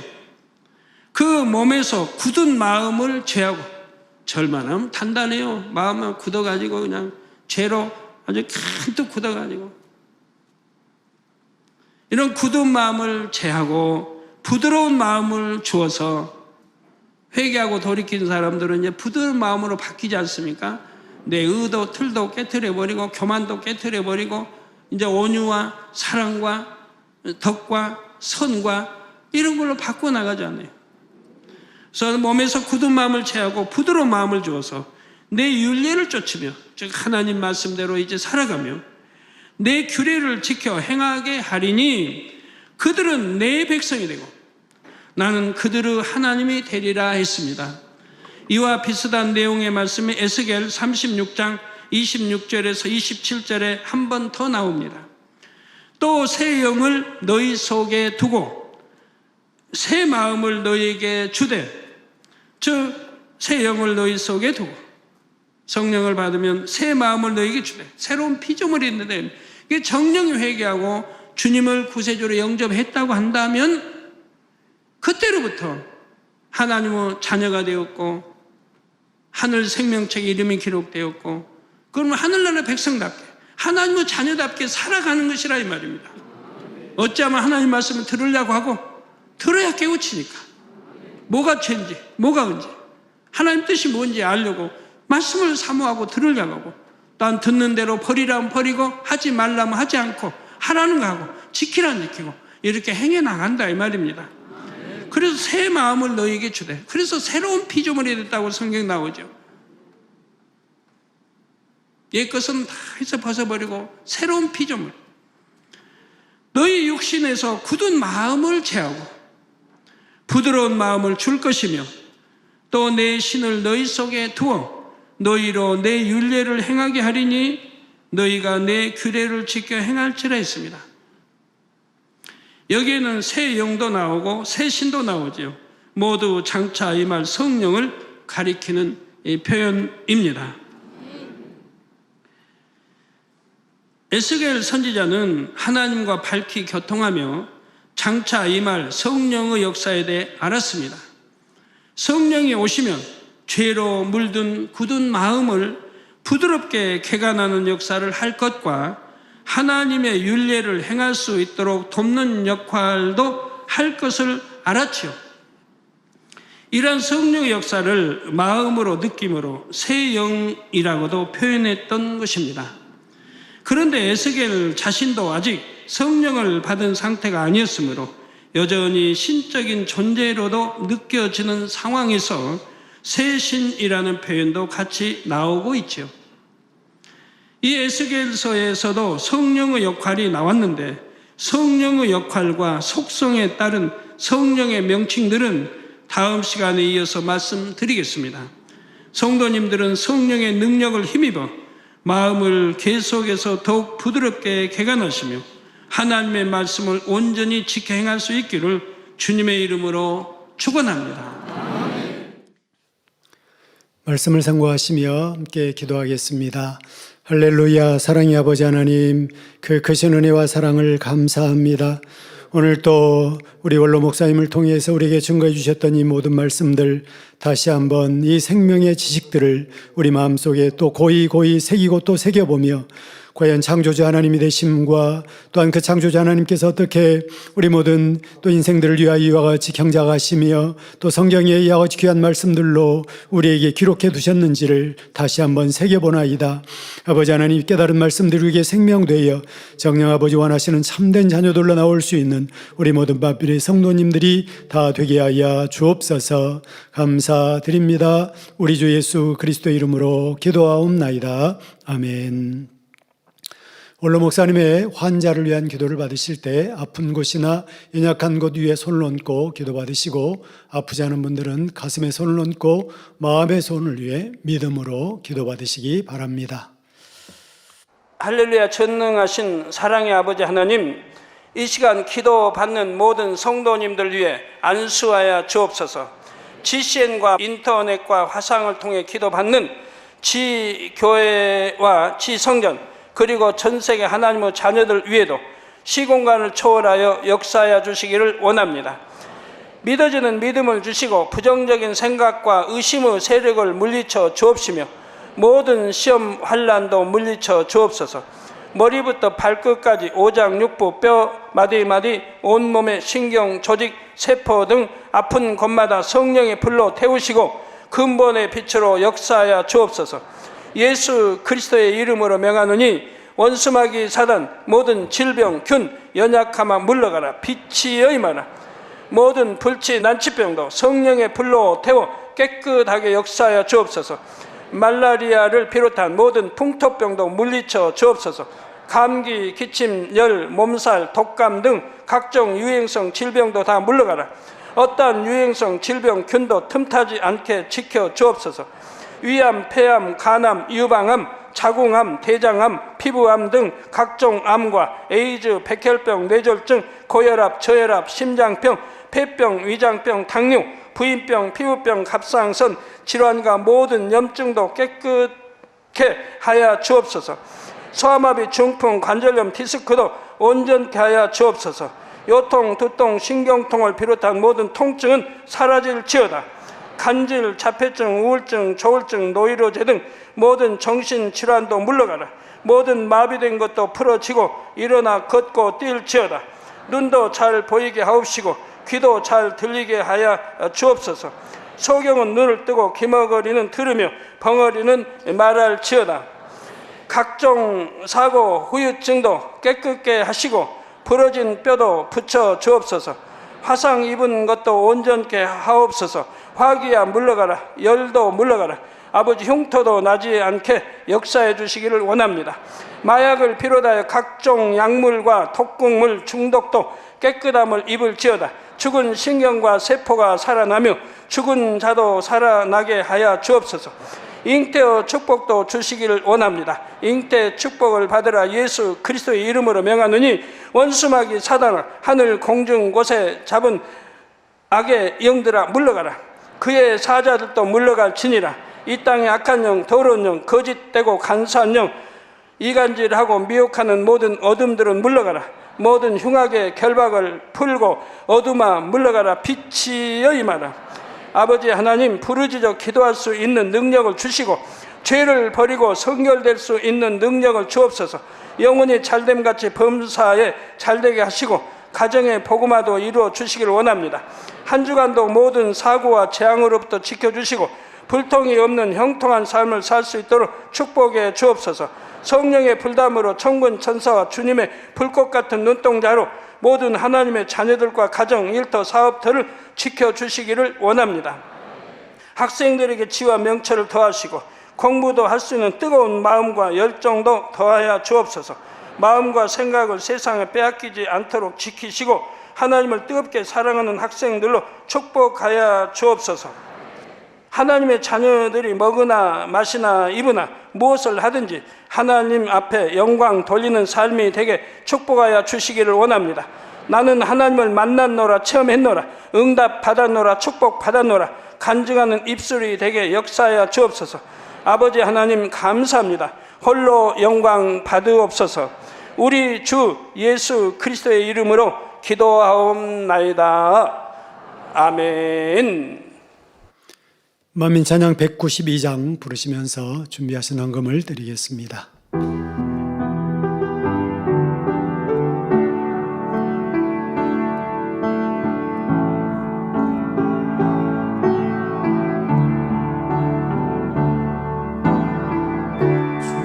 그 몸에서 굳은 마음을 제하고, 절만 하면 단단해요. 마음만 굳어가지고 그냥 죄로 아주 잔뜩 굳어가지고 이런 굳은 마음을 제하고 부드러운 마음을 주어서 회개하고 돌이킨 사람들은 이제 부드러운 마음으로 바뀌지 않습니까? 내 의도, 틀도 깨트려버리고 교만도 깨트려버리고 이제 온유와 사랑과 덕과 선과 이런 걸로 바꿔나가잖아요. 그래서 몸에서 굳은 마음을 제하고 부드러운 마음을 주어서 내 율례를 쫓으며, 즉 하나님 말씀대로 이제 살아가며 내 규례를 지켜 행하게 하리니 그들은 내 백성이 되고 나는 그들의 하나님이 되리라 했습니다. 이와 비슷한 내용의 말씀이 에스겔 36장 26절에서 27절에 한 번 더 나옵니다. 또 새 영을 너희 속에 두고 새 마음을 너희에게 주되, 즉 새 영을 너희 속에 두고 성령을 받으면 새 마음을 너희에게 주되 새로운 피조물이 있는데, 이게 정령이 회개하고 주님을 구세주로 영접했다고 한다면 그때로부터 하나님의 자녀가 되었고 하늘 생명책에 이름이 기록되었고, 그러면 하늘나라 백성답게 하나님의 자녀답게 살아가는 것이라 이 말입니다. 어찌하면 하나님 말씀을 들으려고 하고 들어야 깨우치니까 뭐가 죄인지 뭐가 은지 하나님 뜻이 뭔지 알려고 말씀을 사모하고 들으려고 하고, 난 듣는 대로 버리라면 버리고 하지 말라면 하지 않고 하라는 거 하고 지키라는 지키고 이렇게 행해 나간다 이 말입니다. 그래서 새 마음을 너희에게 주되, 그래서 새로운 피조물이 됐다고 성경 나오죠. 옛것은 다 해서 벗어버리고 새로운 피조물, 너희 육신에서 굳은 마음을 제하고 부드러운 마음을 줄 것이며 또 내 신을 너희 속에 두어 너희로 내 율례를 행하게 하리니 너희가 내 규례를 지켜 행할지라 했습니다. 여기에는 새 영도 나오고 새 신도 나오죠. 모두 장차 이 말 성령을 가리키는 이 표현입니다. 에스겔 선지자는 하나님과 밝히 교통하며 장차 이 말 성령의 역사에 대해 알았습니다. 성령이 오시면 죄로 물든 굳은 마음을 부드럽게 개간하는 역사를 할 것과 하나님의 율례를 행할 수 있도록 돕는 역할도 할 것을 알았지요. 이러한 성령의 역사를 마음으로 느낌으로 새 영이라고도 표현했던 것입니다. 그런데 에스겔 자신도 아직 성령을 받은 상태가 아니었으므로 여전히 신적인 존재로도 느껴지는 상황에서 새 신이라는 표현도 같이 나오고 있죠. 이 에스겔서에서도 성령의 역할이 나왔는데 성령의 역할과 속성에 따른 성령의 명칭들은 다음 시간에 이어서 말씀드리겠습니다. 성도님들은 성령의 능력을 힘입어 마음을 계속해서 더욱 부드럽게 개간하시며 하나님의 말씀을 온전히 지켜 행할 수 있기를 주님의 이름으로 축원합니다. 말씀을 상고하시며 함께 기도하겠습니다. 할렐루야. 사랑의 아버지 하나님, 그 크신 은혜와 사랑을 감사합니다. 오늘 또 우리 원로 목사님을 통해서 우리에게 증거해 주셨던 이 모든 말씀들, 다시 한번 이 생명의 지식들을 우리 마음속에 또 고이 새기고 또 새겨보며 과연 창조주 하나님이 되심과 또한 그 창조주 하나님께서 어떻게 우리 모든 또 인생들을 위하여 이와 같이 경작하시며 또 성경에 이와 같이 귀한 말씀들로 우리에게 기록해 두셨는지를 다시 한번 새겨보나이다. 아버지 하나님, 깨달은 말씀들이 우리에게 생명되어 정녕 아버지 원하시는 참된 자녀들로 나올 수 있는 우리 모든 마필의 성도님들이 다 되게 하여 주옵소서. 감사드립니다. 우리 주 예수 그리스도 이름으로 기도하옵나이다. 아멘. 원로 목사님의 환자를 위한 기도를 받으실 때 아픈 곳이나 연약한 곳 위에 손을 얹고 기도 받으시고, 아프지 않은 분들은 가슴에 손을 얹고 마음의 손을 위해 믿음으로 기도 받으시기 바랍니다. 할렐루야. 전능하신 사랑의 아버지 하나님, 이 시간 기도 받는 모든 성도님들 위해 안수하여 주옵소서. GCN과 인터넷과 화상을 통해 기도 받는 지교회와 지성전 그리고 전 세계 하나님의 자녀들 위에도 시공간을 초월하여 역사하여 주시기를 원합니다. 믿어지는 믿음을 주시고 부정적인 생각과 의심의 세력을 물리쳐 주옵시며 모든 시험 환난도 물리쳐 주옵소서. 머리부터 발끝까지 오장육부, 뼈, 마디마디, 온몸의 신경, 조직, 세포 등 아픈 곳마다 성령의 불로 태우시고 근본의 빛으로 역사하여 주옵소서. 예수 그리스도의 이름으로 명하노니 원수마귀 사단 모든 질병, 균, 연약함아 물러가라. 빛이 임하라. 모든 불치, 난치병도 성령의 불로 태워 깨끗하게 역사하여 주옵소서. 말라리아를 비롯한 모든 풍토병도 물리쳐 주옵소서. 감기, 기침, 열, 몸살, 독감 등 각종 유행성 질병도 다 물러가라. 어떠한 유행성 질병, 균도 틈타지 않게 지켜 주옵소서. 위암, 폐암, 간암, 유방암, 자궁암, 대장암, 피부암 등 각종 암과 에이즈, 백혈병, 뇌졸중, 고혈압, 저혈압, 심장병, 폐병, 위장병, 당뇨, 부인병, 피부병, 갑상선 질환과 모든 염증도 깨끗게 하여 주옵소서. 소아마비, 중풍, 관절염, 디스크도 온전케 하여 주옵소서. 요통, 두통, 신경통을 비롯한 모든 통증은 사라질지어다. 간질, 자폐증, 우울증, 조울증, 노이로제 등 모든 정신질환도 물러가라. 모든 마비된 것도 풀어지고 일어나 걷고 뛸지어다. 눈도 잘 보이게 하옵시고 귀도 잘 들리게 하여 주옵소서. 소경은 눈을 뜨고 기머거리는 들으며 벙어리는 말할지어다. 각종 사고, 후유증도 깨끗게 하시고 부러진 뼈도 붙여 주옵소서. 화상 입은 것도 온전케 하옵소서. 화기야 물러가라. 열도 물러가라. 아버지 흉터도 나지 않게 역사해 주시기를 원합니다. 마약을 비롯하여 각종 약물과 독극물 중독도 깨끗함을 입을지어다. 죽은 신경과 세포가 살아나며 죽은 자도 살아나게 하여 주옵소서. 잉태의 축복도 주시기를 원합니다. 잉태 축복을 받으라. 예수 그리스도의 이름으로 명하노니 원수마귀 사단아 하늘 공중 곳에 잡은 악의 영들아 물러가라. 그의 사자들도 물러갈지니라. 이 땅의 악한 영, 더러운 영, 거짓되고 간사한 영, 이간질하고 미혹하는 모든 어둠들은 물러가라. 모든 흉악의 결박을 풀고 어둠아 물러가라. 빛이 임하라. 아버지 하나님, 부르짖어 기도할 수 있는 능력을 주시고 죄를 버리고 성결될 수 있는 능력을 주옵소서. 영혼이 잘됨같이 범사에 잘되게 하시고 가정의 복음화도 이루어 주시기를 원합니다. 한 주간도 모든 사고와 재앙으로부터 지켜주시고 불통이 없는 형통한 삶을 살 수 있도록 축복해 주옵소서. 성령의 불담으로 천군 천사와 주님의 불꽃 같은 눈동자로 모든 하나님의 자녀들과 가정, 일터, 사업터를 지켜주시기를 원합니다. 학생들에게 지와 명철을 더하시고 공부도 할 수 있는 뜨거운 마음과 열정도 더하여 주옵소서. 마음과 생각을 세상에 빼앗기지 않도록 지키시고 하나님을 뜨겁게 사랑하는 학생들로 축복하여 주옵소서. 하나님의 자녀들이 먹으나 마시나 입으나 무엇을 하든지 하나님 앞에 영광 돌리는 삶이 되게 축복하여 주시기를 원합니다. 나는 하나님을 만났노라, 체험했노라, 응답 받았노라, 축복 받았노라, 간증하는 입술이 되게 역사하여 주옵소서. 아버지 하나님 감사합니다. 홀로 영광 받으옵소서. 우리 주 예수 그리스도의 이름으로 기도하옵나이다. 아멘. 만민 찬양 192장 부르시면서 준비하신 헌금을 드리겠습니다.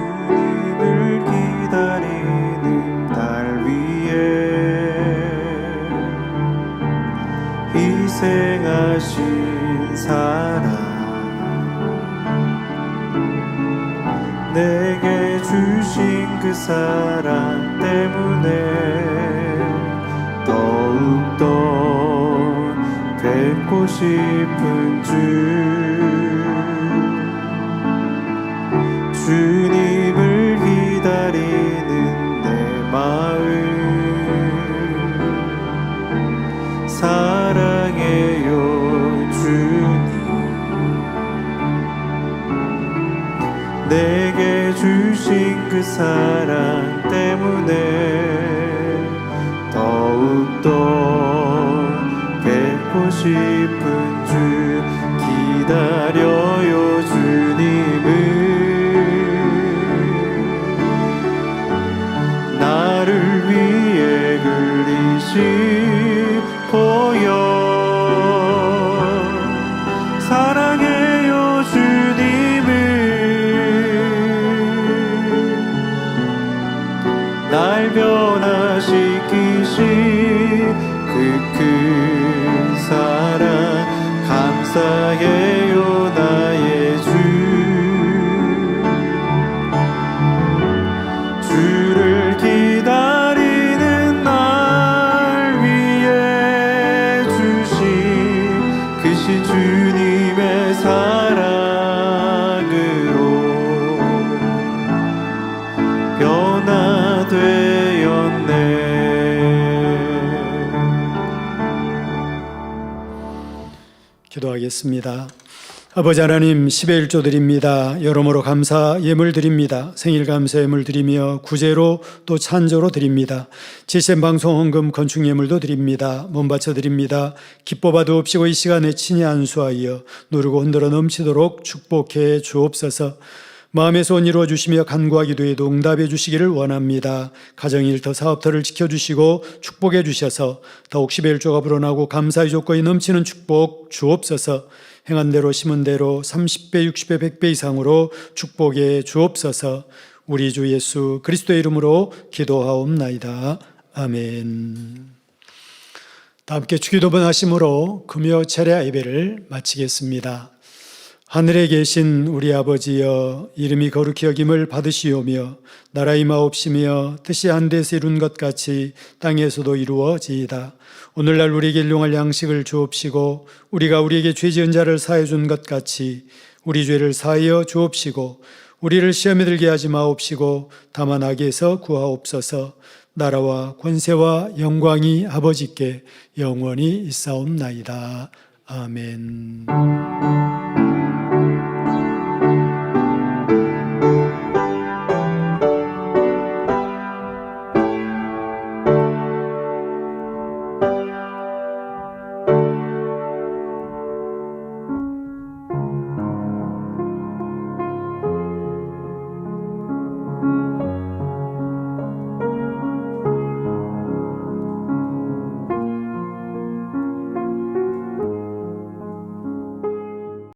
주님을 기다리는 날 위해 희생하신 사랑, 내게 주신 그 사랑 때문에 더욱더 뵙고 싶은 주님을 기다리는 내 마음 사랑해요 주님. 내게 주신 그 사랑 때문에 더욱더 뵙고 싶은 주, 기다려요 주님을. 기도하겠습니다. 아버지 하나님, 10의 1조 드립니다. 여러모로 감사 예물 드립니다. 생일 감사 예물 드리며 구제로 또 찬조로 드립니다. 지센 방송 헌금 건축 예물도 드립니다. 몸 바쳐 드립니다. 기뻐봐도 없이고 이 시간에 친히 안수하여 누르고 흔들어 넘치도록 축복해 주옵소서. 마음의 소원 이루어 주시며 간구하 기도에도 응답해 주시기를 원합니다. 가정일터 사업터를 지켜주시고 축복해 주셔서 더욱 10의 1조가 불어나고 감사의 조건이 넘치는 축복 주옵소서. 행한 대로 심은 대로 30배, 60배, 100배 이상으로 축복해 주옵소서. 우리 주 예수 그리스도의 이름으로 기도하옵나이다. 아멘. 다 함께 주기도번 하심으로 금요 차례 예배를 마치겠습니다. 하늘에 계신 우리 아버지여, 이름이 거룩히 여김을 받으시오며 나라의 임하옵시며 뜻이 하늘에서 이룬 것 같이 땅에서도 이루어지이다. 오늘날 우리에게 일용할 양식을 주옵시고 우리가 우리에게 죄 지은 자를 사해 준 것 같이 우리 죄를 사하여 주옵시고 우리를 시험에 들게 하지 마옵시고 다만 악에서 구하옵소서. 나라와 권세와 영광이 아버지께 영원히 있사옵나이다. 아멘.